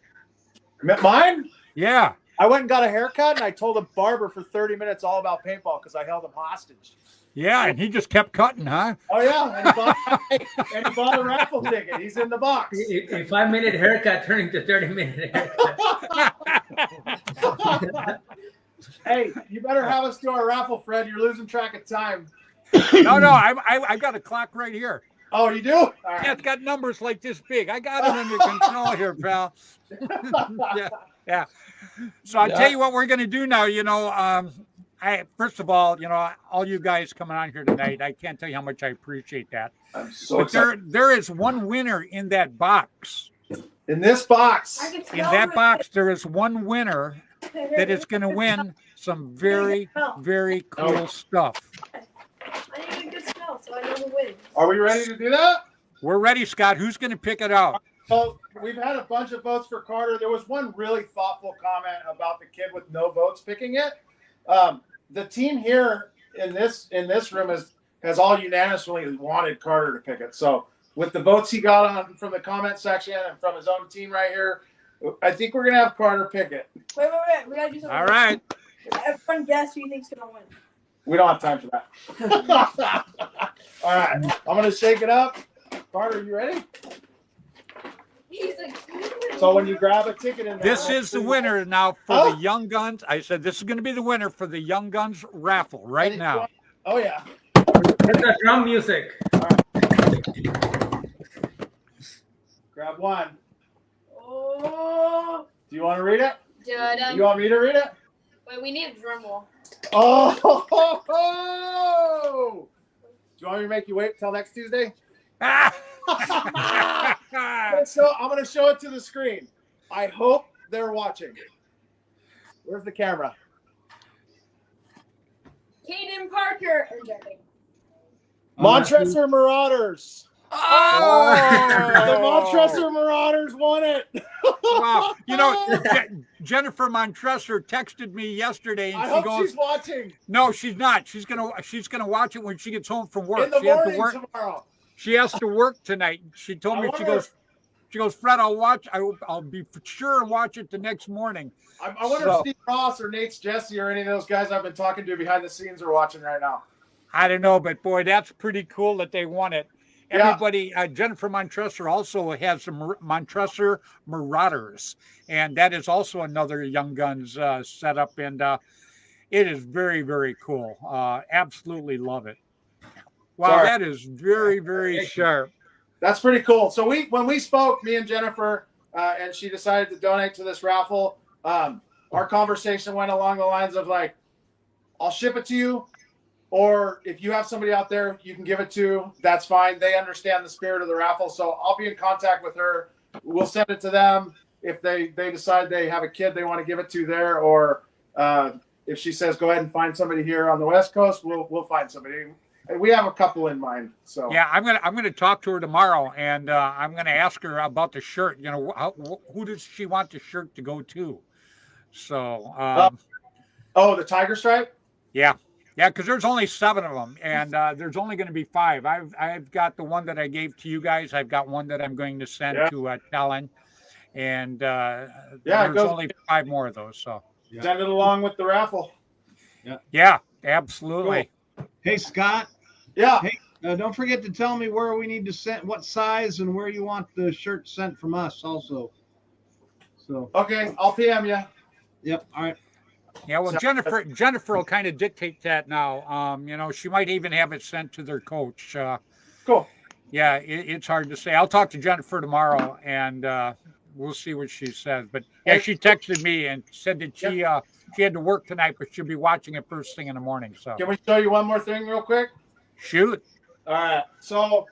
Mine? Yeah. I went and got a haircut, and I told a barber for 30 minutes all about paintball because I held him hostage. Yeah, and he just kept cutting, huh? Oh, yeah. And he bought a raffle ticket. He's in the box. A 5-minute haircut turning to 30-minute haircut. Hey, you better have us do our raffle, Fred. You're losing track of time. No, I've got a clock right here. Oh, you do? All right. Yeah, it's got numbers like this big. I got it under control here, pal. Yeah. So I'll tell you what we're going to do now. First of all, all you guys coming on here tonight, I can't tell you how much I appreciate that. I'm so but excited. there is one winner in that box. In this box. In that box, there is one winner that is going to win some very, very cool stuff. I need a good smell so I know who wins. Are we ready to do that? We're ready, Scott. Who's going to pick it out? So we've had a bunch of votes for Carter. There was one really thoughtful comment about the kid with no votes picking it. The team here in this room has all unanimously wanted Carter to pick it. So with the votes he got from the comment section and from his own team right here, I think we're gonna have Carter pick it. Wait. We gotta do something. All right. Everyone guess who you think's gonna win. We don't have time for that. All right. I'm gonna shake it up. Carter, you ready? So when you grab a ticket in there, this is the winner now for the Young Guns. I said this is going to be the winner for the Young Guns raffle right now. Oh, yeah. Hit the drum music. Grab one. Oh. Do you want to read it? Da-dum. You want me to read it? Wait, we need a drum roll. Oh! Do you want me to make you wait till next Tuesday? So I'm going to show it to the screen. I hope they're watching. Where's the camera? Caden Parker. I'm joking. Montressor Marauders. Oh! The Montressor Marauders won it. Wow. Jennifer Montressor texted me yesterday, and I she hope goes, she's watching. No, she's not. She's gonna watch it when she gets home from work. In the morning tomorrow. She has to work tonight. She told me, she goes, Fred, I'll watch. I'll be for sure and watch it the next morning. I wonder if Steve Ross or Nate Jesse or any of those guys I've been talking to behind the scenes are watching right now. I don't know, but boy, that's pretty cool that they won it. Everybody, Jennifer Montressor also has some Montressor Marauders, and that is also another Young Guns setup, and it is very, very cool. Absolutely love it. Wow, that is very, very sharp. That's pretty cool. So when we spoke, me and Jennifer, and she decided to donate to this raffle, our conversation went along the lines of like, I'll ship it to you, or if you have somebody out there you can give it to, that's fine. They understand the spirit of the raffle. So I'll be in contact with her. We'll send it to them. If they decide they have a kid they want to give it to there, or if she says, go ahead and find somebody here on the West Coast, we'll find somebody. We have a couple in mind. So yeah, I'm gonna talk to her tomorrow, and I'm gonna ask her about the shirt. Who does she want the shirt to go to? So the tiger stripe. Yeah. Yeah, because there's only 7 of them, and there's only going to be 5. I've got the one that I gave to you guys. I've got one that I'm going to send to Talon, and there's only 5 more of those. So send it along with the raffle. Yeah, absolutely. Cool. Hey, Scott. Yeah. Hey, don't forget to tell me where we need to send, what size, and where you want the shirt sent from us, also. So. Okay, I'll PM you. Yep. All right. Yeah, well, Jennifer will kind of dictate that now. She might even have it sent to their coach. Cool. Yeah, it's hard to say. I'll talk to Jennifer tomorrow, and we'll see what she says. But yeah, she texted me and said that she had to work tonight, but she'll be watching it first thing in the morning. So can we show you one more thing real quick? Shoot. All right. So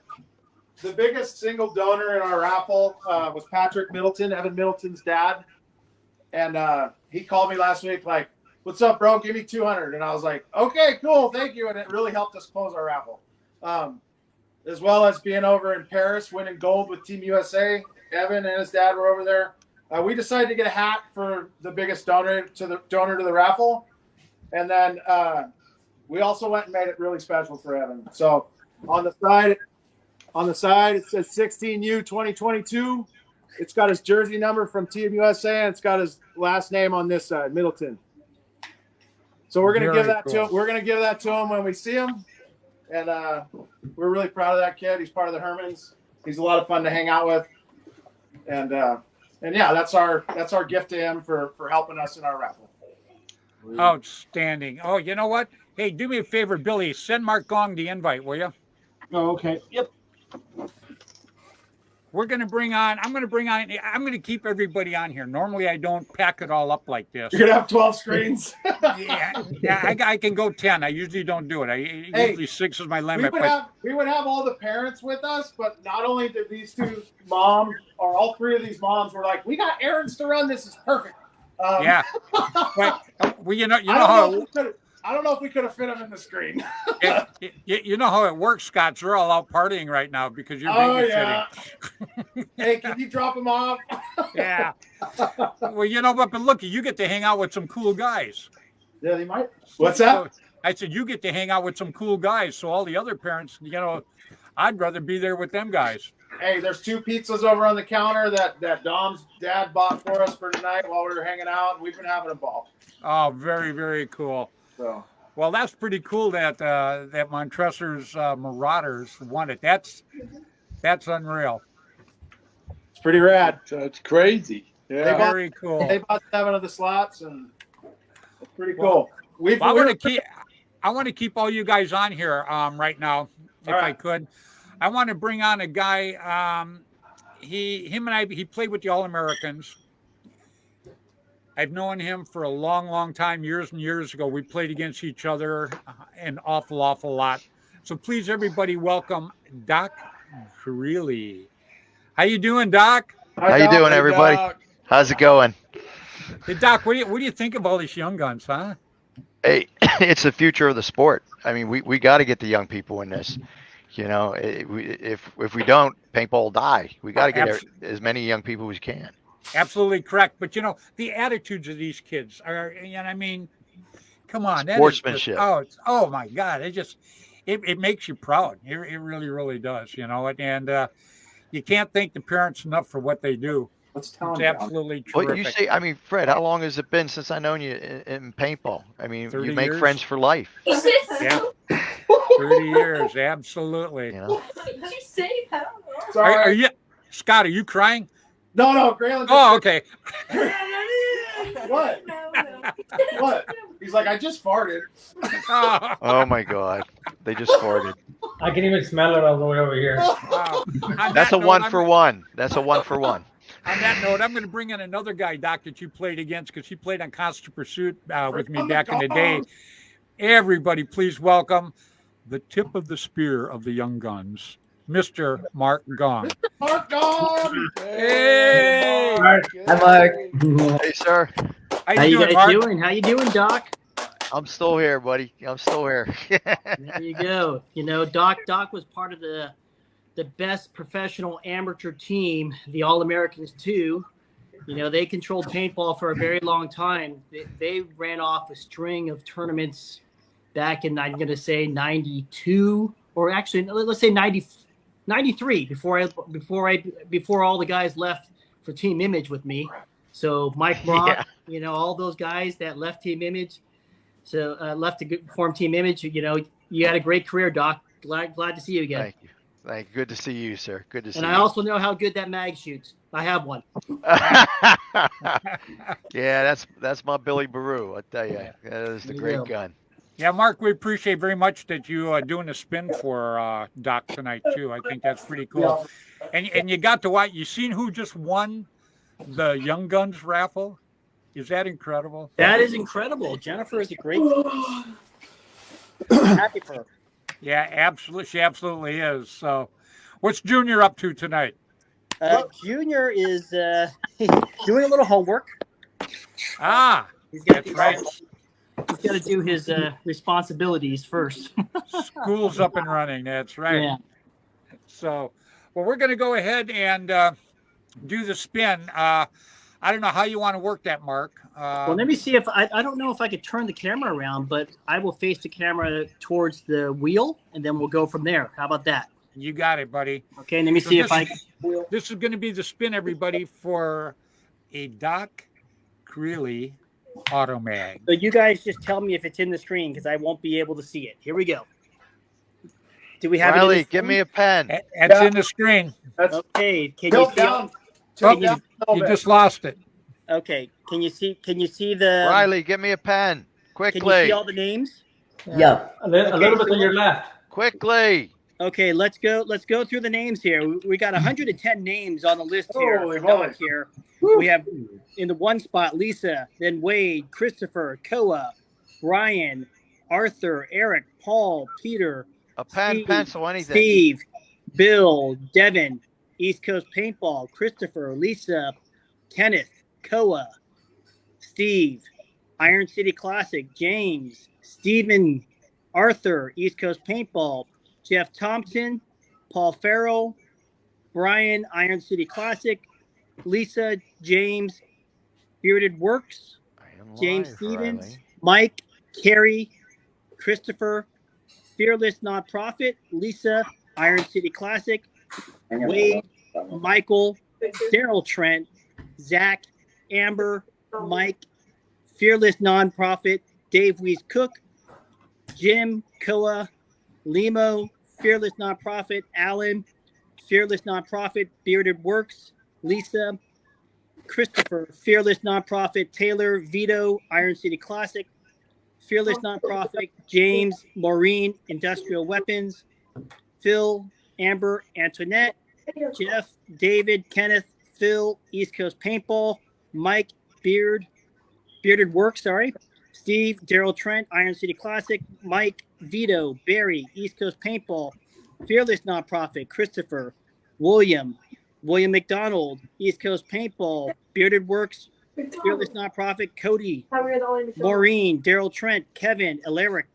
the biggest single donor in our raffle was Patrick Middleton, Evan Middleton's dad, and he called me last week like, "What's up, bro? Give me 200." And I was like, "Okay, cool, thank you." And it really helped us close our raffle, as well as being over in Paris, winning gold with Team USA. Evan and his dad were over there. We decided to get a hat for the biggest donor to the raffle, and then we also went and made it really special for Evan. So on the side, it says 16U 2022. It's got his jersey number from Team USA, and it's got his last name on this side, Middleton. So we're gonna give that to him. We're gonna give that to him when we see him, and we're really proud of that kid. He's part of the Hermans. He's a lot of fun to hang out with, and yeah, that's our gift to him for helping us in our raffle. Outstanding. Oh, you know what? Hey, do me a favor, Billy. Send Mark Gong the invite, will you? Oh, okay. Yep. I'm going to keep everybody on here. Normally, I don't pack it all up like this. You're going to have 12 screens. I can go 10. I usually don't do it. Usually 6 is my limit. We would have all the parents with us, but not only did these 2 moms, or all 3 of these moms were like, "We got errands to run. This is perfect." Yeah. Well, you know how. I don't know if we could have fit them in the screen. You know how it works, Scott. They're all out partying right now because you're babysitting. Yeah. Hey, can you drop them off? Yeah. Well, but look, you get to hang out with some cool guys. Yeah, they might. What's that? I said you get to hang out with some cool guys. So all the other parents, I'd rather be there with them guys. Hey, there's 2 pizzas over on the counter that Dom's dad bought for us for tonight while we were hanging out. We've been having a ball. Oh, very, very cool. So. Well, that's pretty cool that Montresor's Marauders won it. That's unreal. It's pretty rad. That's crazy. Yeah, very cool. They bought 7 of the slots, and it's pretty cool. I want to keep all you guys on here right now, if I could. I want to bring on a guy. He played with the All-Americans. I've known him for a long, long time, years and years ago. We played against each other an awful, awful lot. So please, everybody, welcome Doc Greeley. How you doing, Doc? How you doing, everybody? Doc. How's it going? Hey, Doc, what do you think of all these young guns, huh? Hey, it's the future of the sport. I mean, we got to get the young people in this. If we don't, paintball will die. We got to get as many young people as we can. Absolutely correct. But the attitudes of these kids are, come on. Sportsmanship. Oh my God. It makes you proud. It really, really does, and you can't thank the parents enough for what they do. It's absolutely terrific. Well, you say, Fred, how long has it been since I known you in paintball? I mean, you make friends for life. Yeah. 30 years. Absolutely. Did you say that? Are you, Scott, are you crying? No, Graylin. Oh, okay. What? What? He's like, I just farted. Oh my God. They just farted. I can even smell it all the way over here. That's a 1-for-1. That's a 1-for-1. On that note, I'm going to bring in another guy, Doc, that you played against because he played on Constant Pursuit with me back in the day. Everybody, please welcome the tip of the spear of the young guns, Mr. Mark Gong. Mark Gong! Hey! Hi, Mark. Hey, sir. How you guys doing? How you doing, Doc? I'm still here, buddy. I'm still here. There you go. Doc was part of the best professional amateur team, the All-Americans 2. They controlled paintball for a very long time. They ran off a string of tournaments back in, I'm going to say 92, or actually, let's say 93, before all the guys left for Team Image with me. So Mike Brock, all those guys that left Team Image, so left to form Team Image. You had a great career, Doc. Glad to see you again. Thank you. Good to see you, sir. Good to see and you. I also know how good that mag shoots. I have one. Yeah, that's my Billy Baru. I tell you, that is the great gun. Yeah, Mark, we appreciate very much that you doing a spin for Doc tonight too. I think that's pretty cool. And you got to watch. You seen who just won the Young Guns raffle? Is that incredible? That is incredible. Jennifer is a great. Happy for her. Yeah, absolutely. She absolutely is. So, what's Junior up to tonight? Junior is doing a little homework. That's right. He's got to do his responsibilities first. School's up and running. That's right. Yeah. So, well, we're going to go ahead and do the spin. I don't know how you want to work that, Mark. Well, let me see if I don't know if I could turn the camera around, but I will face the camera towards the wheel, and then we'll go from there. How about that? You got it, buddy. Okay, let me see if I. This is going to be the spin, everybody, for a Doc Creeley Automag. So you guys just tell me if it's in the screen because I won't be able to see it. Here we go. Do we have Riley, it? give me a pen. It's in the screen. Okay. Can you see? You just lost it. Okay. Can you see? Can you see the? Riley, give me a pen quickly. Can you see all the names? Yeah. A little bit to your left. Quickly. Okay, let's go through the names here. We got 110 names on the list here. Holy Doc here. We have in the one spot Lisa, then Wade, Christopher, Koa, Brian, Arthur, Eric, Paul, Peter, A pen, Steve, pencil, anything. Steve, Bill, Devin, East Coast Paintball, Christopher, Lisa, Kenneth, Koa, Steve, Iron City Classic, James, Stephen, Arthur, East Coast Paintball, Jeff Thompson, Paul Farrell, Brian, Iron City Classic, Lisa, James, Bearded Works, James Stevens, Riley. Mike, Carrie, Christopher, Fearless Nonprofit, Lisa, Iron City Classic, Wade, Michael, Daryl Trent, Zach, Amber, Mike, Fearless Nonprofit, Dave Weiss Cook, Jim, Koa, Limo, Fearless Nonprofit, Alan, Fearless Nonprofit, Bearded Works, Lisa, Christopher, Fearless Nonprofit, Taylor, Vito, Iron City Classic, Fearless Nonprofit, James, Maureen, Industrial Weapons, Phil, Amber, Antoinette, Jeff, David, Kenneth, Phil, East Coast Paintball, Mike, Bearded Works, Steve, Daryl Trent, Iron City Classic, Mike, Vito, Barry, East Coast Paintball, Fearless Nonprofit, Christopher, William McDonald, East Coast Paintball, Bearded Works, Fearless Nonprofit, Cody, Maureen, Daryl Trent, Kevin, Alaric,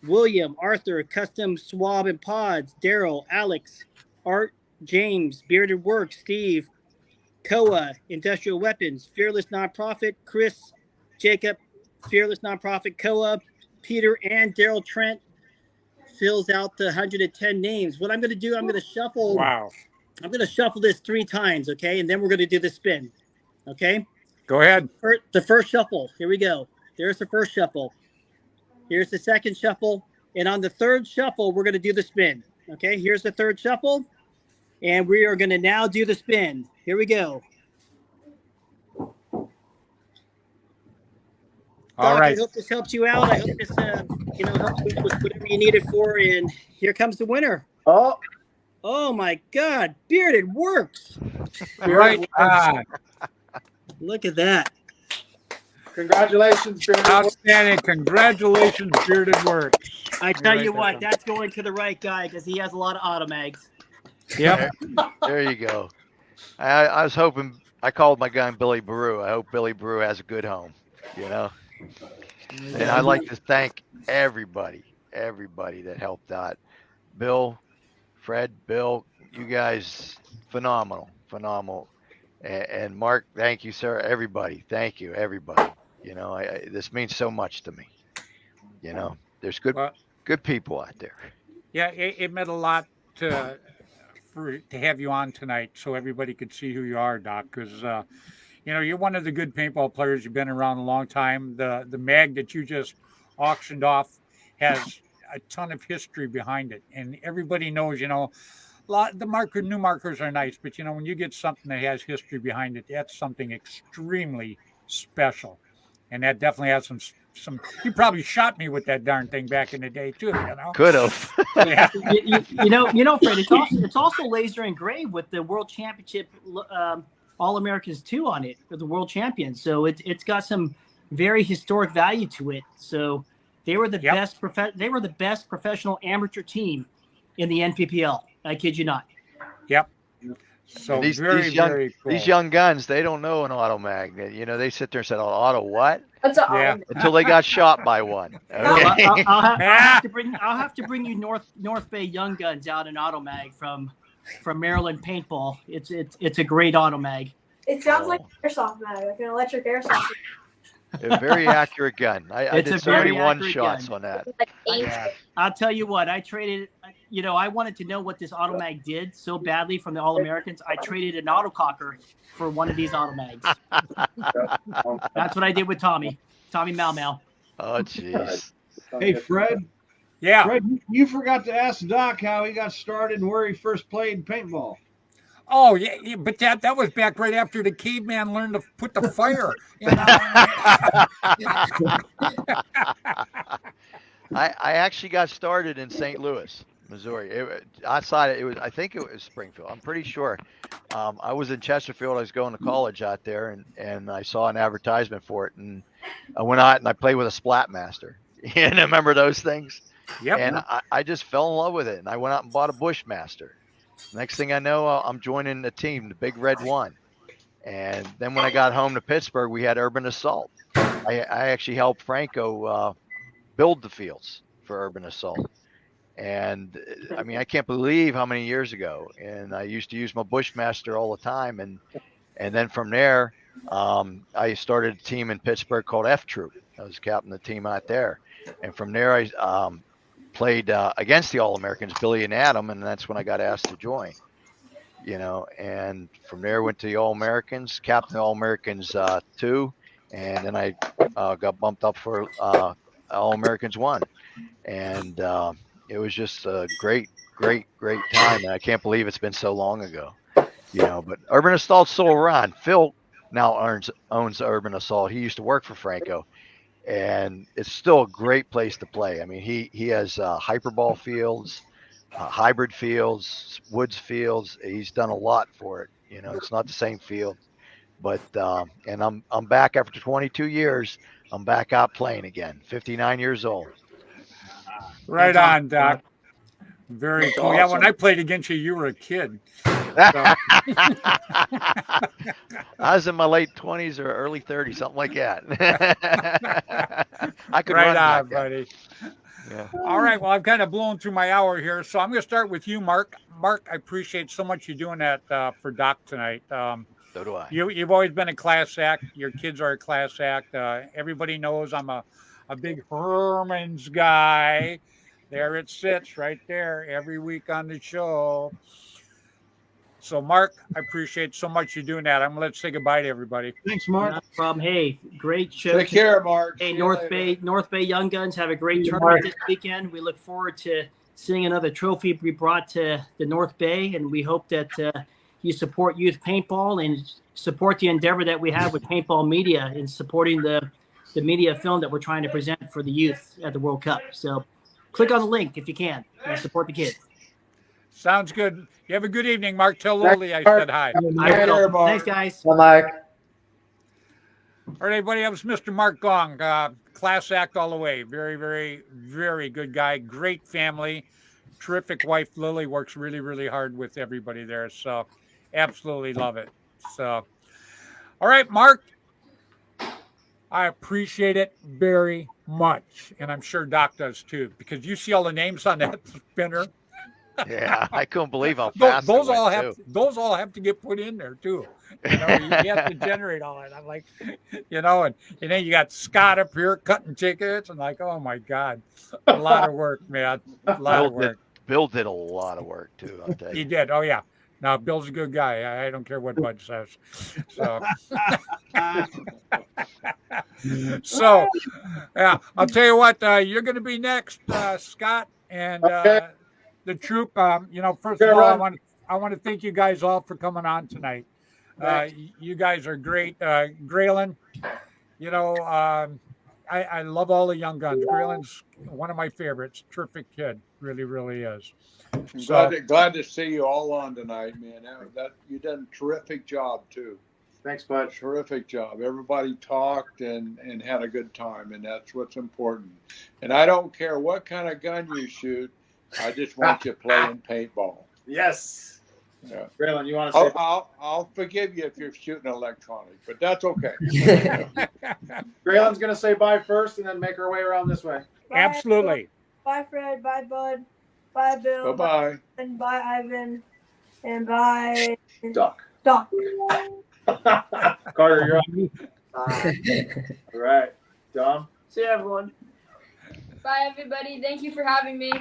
William, Arthur, Custom Swab and Pods, Daryl, Alex, Art, James, Bearded Works, Steve, Koa, Industrial Weapons, Fearless Nonprofit, Chris, Jacob, Fearless Nonprofit, Koa, Peter, and Daryl Trent fills out the 110 names. What I'm going to do, I'm going to shuffle. Wow. I'm going to shuffle this 3 times, okay? And then we're going to do the spin, okay? Go ahead. The first shuffle. Here we go. There's the first shuffle. Here's the second shuffle. And on the third shuffle, we're going to do the spin, okay? Here's the third shuffle. And we are going to now do the spin. Here we go. All Doc, right. I hope this helps you out. I hope this, helps you with whatever you need it for. And here comes the winner. Oh my God! Bearded Works. Right. Look at that. Congratulations, Bearded Works. Outstanding. Congratulations, Bearded Works. I tell you what, that's going to the right guy because he has a lot of automags. Yep. There you go. I was hoping. I called my guy Billy Baru. I hope Billy Baru has a good home. And I'd like to thank everybody that helped out. Bill, Fred, Bill, you guys, phenomenal. And Mark, thank you, sir. Everybody, thank you, everybody. This means so much to me. There's good Well, good people out there. yeah, it meant a lot to have you on tonight, so everybody could see who you are, Doc. Because you're one of the good paintball players. You've been around a long time. The mag that you just auctioned off has a ton of history behind it, and everybody knows. The new markers are nice, but when you get something that has history behind it, that's something extremely special, and that definitely has some. You probably shot me with that darn thing back in the day too. Could have. Yeah. Fred. It's also laser engraved with the World Championship All Americans 2 on it for the World Champions. So it's got some very historic value to it. So they were the best. They were the best professional amateur team in the NPPL. I kid you not. Yep. So these very young guns, they don't know an auto mag. They sit there and say, "Oh, auto what?" That's an Until they got shot by one. Okay. I'll have to bring you North Bay Young Guns out in auto mag from Maryland Paintball. It's a great auto mag. It sounds like an airsoft mag, like an electric airsoft. A very accurate gun. I did 31 shots gun. on that. I'll tell you what, I traded, I wanted to know what this automag did so badly from the All-Americans. I traded an autococker for one of these automags. That's what I did with Tommy Mau. Oh, jeez. Hey, Fred. Yeah. Fred, you forgot to ask Doc how he got started and where he first played paintball. Oh yeah, but that was back right after the caveman learned to put the fire. I actually got started in St. Louis, Missouri. I think it was Springfield. I'm pretty sure. I was in Chesterfield. I was going to college out there, and I saw an advertisement for it, and I went out and I played with a Splat Master. You remember those things? Yep. And I just fell in love with it, and I went out and bought a Bushmaster. Next thing I know, I'm joining the team, the Big Red One. And then when I got home to Pittsburgh, we had Urban Assault. I actually helped Franco build the fields for Urban Assault. And I mean, I can't believe how many years ago. And I used to use my Bushmaster all the time. And then from there, I started a team in Pittsburgh called F Troop. I was captain of the team out there. And from there, I played against the All-Americans, Billy and Adam, and that's when I got asked to join. And from there went to the All-Americans, captain of the All-Americans 2, and then I got bumped up for All-Americans 1. And it was just a great time, and I can't believe it's been so long ago. But Urban Assault's still around. Phil now owns Urban Assault. He used to work for Franco. And it's still a great place to play. I mean, he has hyperball fields, hybrid fields, woods fields. He's done a lot for it. It's not the same field, but and I'm back after 22 years. I'm back out playing again. 59 years old. Right on, Doc. Very cool. Awesome. Yeah, when I played against you were a kid. So. I was in my late 20s or early 30s, something like that. I could right run on, back then. buddy. Yeah. All right. Well, I've kind of blown through my hour here, so I'm going to start with you, Mark. Mark, I appreciate so much you doing that for Doc tonight. So do I. You've always been a class act. Your kids are a class act. Everybody knows I'm a big Herman's guy. There it sits right there every week on the show. So, Mark, I appreciate so much you doing that. I'm going to let you say goodbye to everybody. Thanks, Mark. No problem. Hey, great show. Take care, Mark. Hey, See you North later. Bay Young Guns have a great tournament this weekend. We look forward to seeing another trophy be brought to the North Bay, and we hope that you support youth paintball and support the endeavor that we have with Paintball Media in supporting the media film that we're trying to present for the youth at the World Cup. So click on the link if you can and support the kids. Sounds good. You have a good evening, Mark. Tell Loli I said hi. I will. Thanks, guys. Bye, Mark. All right, everybody. That was Mr. Mark Gong. Class act all the way. Very, very, very good guy. Great family. Terrific wife. Lily works really, really hard with everybody there. So absolutely love it. So, all right, Mark. I appreciate it very much. And I'm sure Doc does too, because you see all the names on that spinner. Yeah, I couldn't believe how Those, fast those it all went, have too. those all have to get put in there too. You have to generate all that. I'm like, and then you got Scott up here cutting tickets, and like, oh my God, a lot of work, man, a lot Bill of work. Bill did a lot of work too, I'll tell He you. did. Oh yeah. Now Bill's a good guy. I don't care what Bud says. So, so yeah, I'll tell you what. You're going to be next, Scott, and Okay. the troop. First Okay, of all, Ron. I want to thank you guys all for coming on tonight. Thanks. You guys are great. Graylin, I love all the young guns. Graylin's one of my favorites. Terrific kid, really, really is. I'm So glad to see you all on tonight, man. That you done a terrific job too. Thanks, bud. Terrific job. Everybody talked and had a good time, and that's what's important. And I don't care what kind of gun you shoot. I just want you playing paintball. Yes. Yeah. Braylon, you want to say? I'll forgive you if you're shooting electronic, but that's okay. Braylon's gonna say bye first, and then make her way around this way. Bye, absolutely. Bye, Fred. Bye, Bud. Bye, Bill. Bye-bye. And bye, Ivan. And bye, Duck. Doc. Carter, you're on. All right. Dom. See you, everyone. Bye, everybody. Thank you for having me.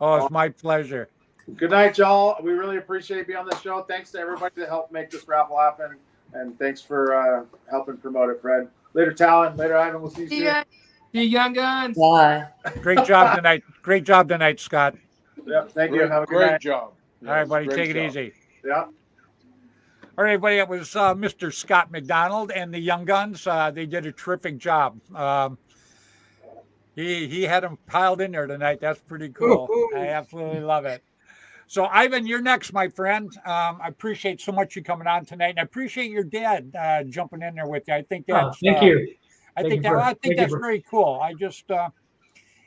Oh, it's my pleasure. Good night, y'all. We really appreciate you being on the show. Thanks to everybody that helped make this raffle happen, and thanks for helping promote it, Fred. Later, Talon. Later, Ivan. We'll see you See soon. ya. See you, young guns. Bye. Great job tonight. Great job tonight, Scott. Yep. Thank you. Great, Have a good great night. job. All right, buddy. Great Take it job. easy. Yeah. All right, everybody. It was Mr. Scott McDonald and the Young Guns. They did a terrific job. He had them piled in there tonight. That's pretty cool. I absolutely love it. So, Ivan, you're next, my friend. I appreciate so much you coming on tonight, and I appreciate your dad jumping in there with you. I think that's Thank you. I Thank think you for- that I think thank you that's for- very cool. I just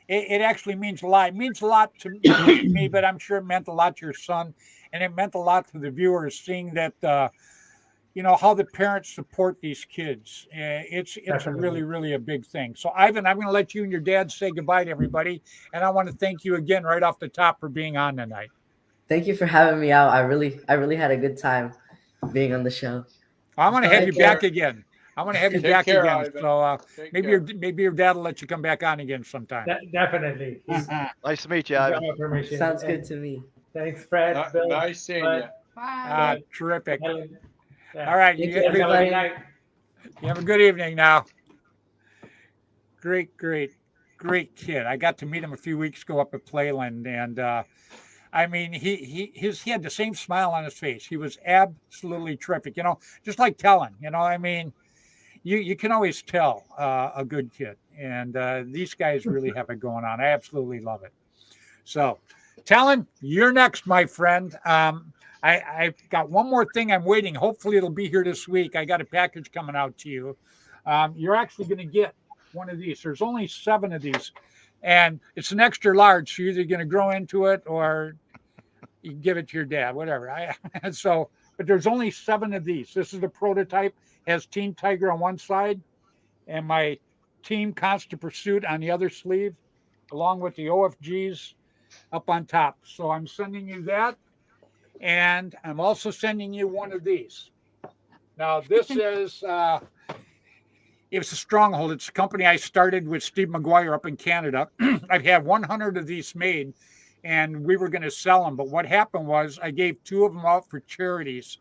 it actually means a lot. It means a lot to me, but I'm sure it meant a lot to your son, and it meant a lot to the viewers seeing that how the parents support these kids. It's Definitely. really, really a big thing. So, Ivan, I'm going to let you and your dad say goodbye to everybody, and I want to thank you again right off the top for being on tonight. Thank you for having me out. I really had a good time being on the show. I'm going to have Take you care. back again. I'm going to have you Take back care, again. Ivan. So Take maybe care. maybe your dad will let you come back on again sometime. Definitely. He's Nice to meet you, got Ivan. my permission. Sounds And good to me. Thanks, Fred. Bill, Nice seeing Bud, you. Bye. Terrific. Helen. Yeah. All right, Thank you, you, Have a good everybody. night. you have a good evening now. Great kid. I got to meet him a few weeks ago up at Playland, and I mean, he had the same smile on his face. He was absolutely terrific. Just like Talon. I mean, you can always tell a good kid, and these guys really have it going on. I absolutely love it. So, Talon, you're next, my friend. I've got one more thing I'm waiting. Hopefully, it'll be here this week. I got a package coming out to you. You're actually going to get one of these. There's only 7 of these, and it's an extra large. So you're either going to grow into it or you give it to your dad, whatever. But there's only 7 of these. This is the prototype. It has Team Tiger on one side and my Team Constant Pursuit on the other sleeve, along with the OFGs up on top. So I'm sending you that. And I'm also sending you one of these. Now, this is it's a Stronghold. It's a company I started with Steve McGuire up in Canada. I've had 100 of these made, and we were going to sell them. But what happened was I gave 2 of them out for charities.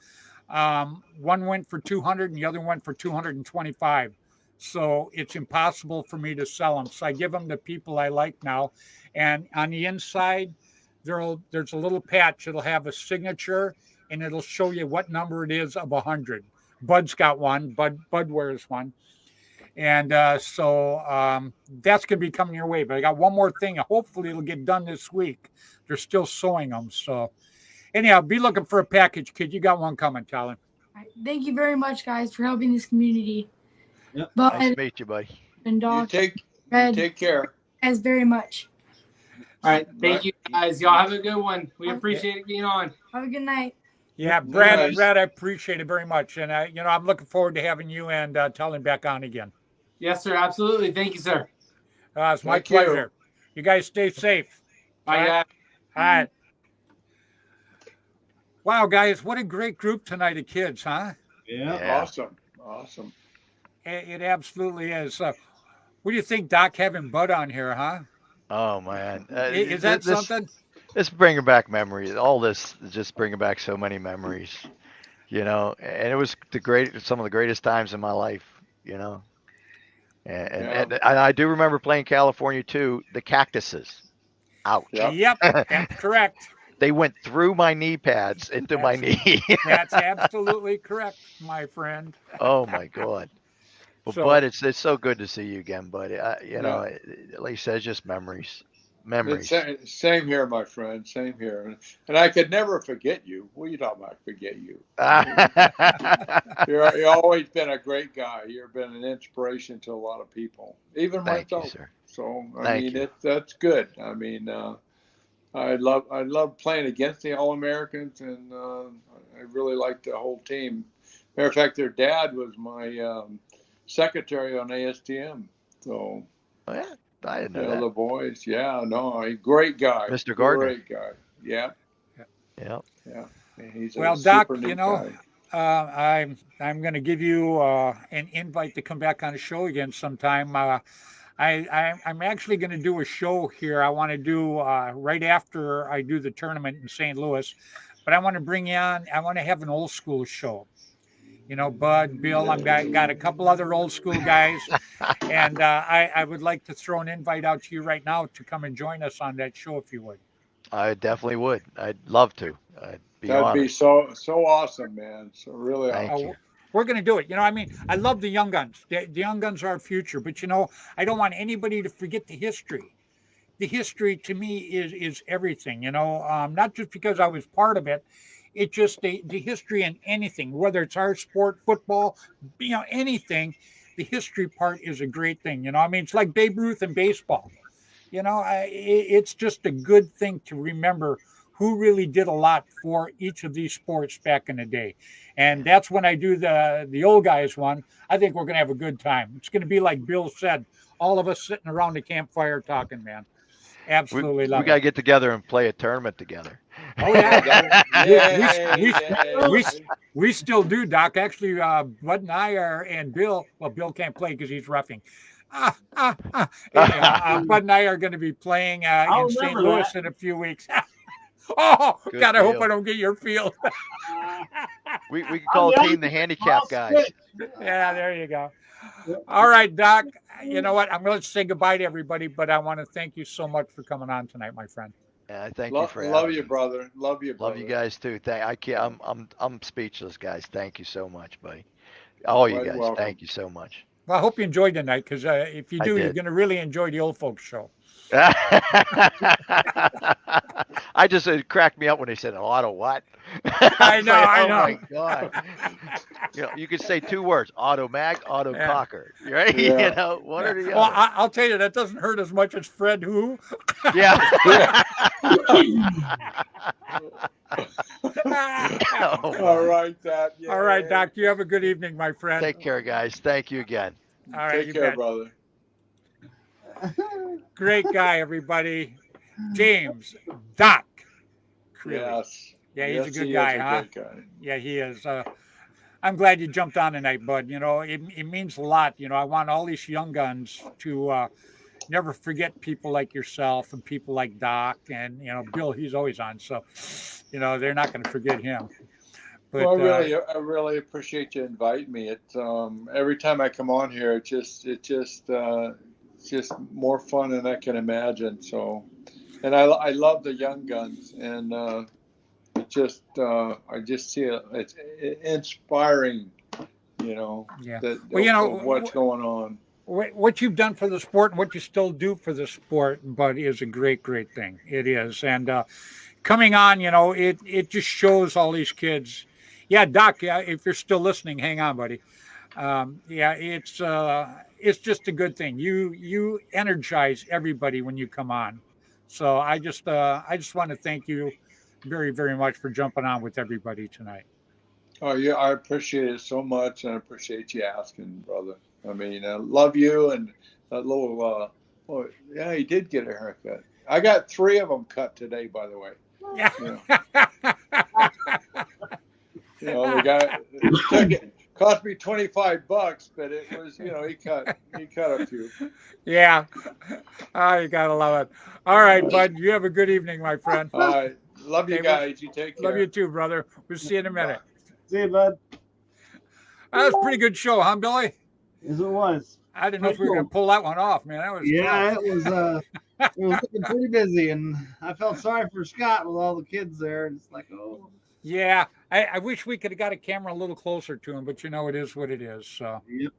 One went for 200 and the other went for 225. So it's impossible for me to sell them. So I give them to people I like now. And on the inside, there's a little patch. It'll have a signature, and it'll show you what number it is of 100. Bud's got one. Bud wears one. And so that's going to be coming your way. But I got one more thing. Hopefully, it'll get done this week. They're still sewing them. So anyhow, be looking for a package, kid. You got one coming, Talon. All right. Thank you very much, guys, for helping this community. Yep. But Nice to meet you, buddy. and You Doc, take Fred, care. guys, very much. All right. Thank you, guys. Y'all have a good one. We appreciate it being on. Have a good night. Yeah, Brad, Nice. Brad, I appreciate it very much. And, I'm looking forward to having you and Talon back on again. Yes, sir. Absolutely. Thank you, sir. It's my Thank you. pleasure. You guys stay safe. Bye, guys. All right. Wow, guys, what a great group tonight of kids, huh? Yeah. Awesome. It absolutely is. What do you think, Doc, having Bud on here, huh? Oh man, Is that this something? this bringing back memories. All this is just bringing back so many memories. And it was some of the greatest times in my life. You know, and I do remember playing California too. The cactuses, ouch. Yep, that's correct. They went through my knee pads into my knee. That's absolutely correct, my friend. Oh my God. Well, So, Bud, it's so good to see you again, Bud. Yeah. Like you said, it's just memories. It's same here, my friend. Same here. And I could never forget you. What are you talking about? Forget you? You're always been a great guy. You've been an inspiration to a lot of people, even Thank myself. you, sir. So Thank you. that's good. I mean, I love playing against the All Americans, and I really like the whole team. Matter of fact, their dad was my secretary on ASTM. So. Oh, yeah, I didn't know that. The boys. Yeah, no, a great guy. Mr. Gardner. Great guy. Yeah. Yeah. He's well, a Doc, super neat guy. I'm going to give you an invite to come back on the show again sometime. I'm actually going to do a show here. I want to do right after I do the tournament in St. Louis, but I want to bring you on. I want to have an old school show. Bud, Bill, I've got a couple other old school guys, and I would like to throw an invite out to you right now to come and join us on that show if you would. I definitely would. I'd love to. I'd be That'd honored. be so awesome, man. So really awesome. We're going to do it. I love the young guns. The young guns are our future, but I don't want anybody to forget the history. The history to me is everything, not just because I was part of it. It's just the history in anything, whether it's our sport, football, anything. The history part is a great thing. It's like Babe Ruth in baseball. It's just a good thing to remember who really did a lot for each of these sports back in the day. And that's when I do the old guys one. I think we're going to have a good time. It's going to be like Bill said, all of us sitting around the campfire talking, man. Absolutely love we got to get together and play a tournament together. Oh yeah, we still do, Doc. Actually, Bud and I and Bill. Well, Bill can't play because he's roughing. Anyhow, Bud and I are going to be playing in St. Louis in a few weeks. Oh, Good God! I hope deal. I don't get your field. we can call a team the handicap guys. Yeah, there you go. All right, Doc. You know what? I'm going to say goodbye to everybody, but I want to thank you so much for coming on tonight, my friend. Yeah, thank you for love you, brother. Love you, brother. Love you guys too. I'm speechless, guys. Thank you so much, buddy. All you guys, welcome. Thank you so much. Well, I hope you enjoyed tonight, because if you do, you're going to really enjoy the old folks show. It cracked me up when they said auto what? I know. Oh my God. You could say two words: auto mag, auto cocker, right? Yeah. One or the other. Well, I'll tell you, that doesn't hurt as much as Fred who. Yeah. All right, Doc. All right, Doc. You have a good evening, my friend. Take care, guys. Thank you again. All right, Take care, brother. Great guy, everybody. James Doc. Yes. Yeah, he's a good guy, huh? Great guy. Yeah, he is. I'm glad you jumped on tonight, Bud. It means a lot. I want all these young guns to never forget people like yourself and people like Doc and Bill. He's always on, so they're not going to forget him. But, I really appreciate you inviting me. It's every time I come on here, it's just more fun than I can imagine. So, and I love the young guns, and I just see it's inspiring. Yeah. What's going on. What you've done for the sport and what you still do for the sport, Bud, is a great thing. It is, and coming on, it just shows all these kids. Yeah, Doc. Yeah, if you're still listening, hang on, buddy. It's just a good thing. You energize everybody when you come on. So I just want to thank you very, very much for jumping on with everybody tonight. Oh yeah, I appreciate it so much, and I appreciate you asking, brother. I mean, I love you, and that little. He did get a haircut. I got 3 of them cut today, by the way. Yeah. The guy cost me $25, but it was, he cut a few. Yeah. Oh, you gotta love it. All right, bud. You have a good evening, my friend. All right. Love you Okay, guys. You take care. Love you too, brother. We'll see you in a minute. See you, bud. That was a pretty good show, huh, Billy? Yes, it was. I didn't know if we were gonna pull that one off, man. That was Yeah, tough. it was. It was looking pretty busy, and I felt sorry for Scott with all the kids there. It's like, oh. Yeah, I wish we could have got a camera a little closer to him, but it is what it is. So. Yep.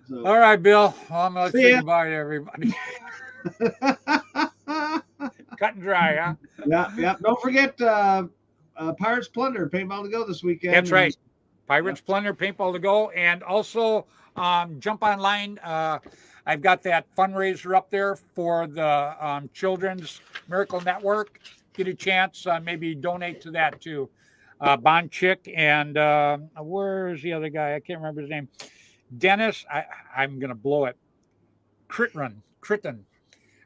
So, all right, Bill. Well, I'm gonna see say ya. goodbye to everybody. Cut and dry, huh? Yeah. Don't forget Pirates Plunder Paintball to go this weekend. That's right. Pirates Plunder Paintball to go, and also jump online. I've got that fundraiser up there for the Children's Miracle Network. Get a chance, maybe donate to that too. Bon Chick and where's the other guy? I can't remember his name. Dennis. I'm gonna blow it. Critton.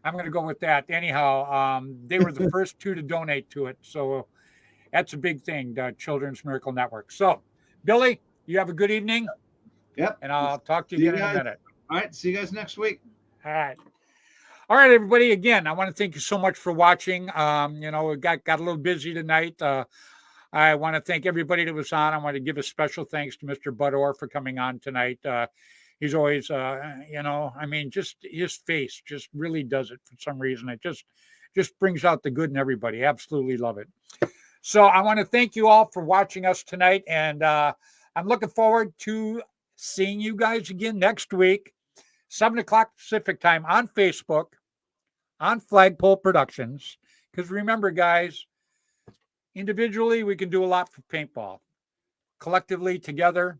I'm gonna go with that. Anyhow, they were the first two to donate to it, so that's a big thing. The Children's Miracle Network. So, Billy, you have a good evening. Yep. And I'll talk to See you you again in a guys. minute. All right. See you guys next week. All right. All right, everybody. Again, I want to thank you so much for watching. We got a little busy tonight. I want to thank everybody that was on. I want to give a special thanks to Mr. Bud Orr for coming on tonight. He's always, just his face just really does it for some reason. It just brings out the good in everybody. Absolutely love it. So I want to thank you all for watching us tonight. And I'm looking forward to seeing you guys again next week, 7 o'clock Pacific time on Facebook, on Flagpole Productions. Because remember, guys, individually, we can do a lot for paintball. Collectively, together,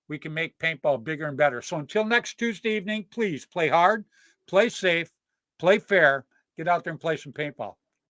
we can make paintball bigger and better. So until next Tuesday evening, please play hard, play safe, play fair, get out there and play some paintball.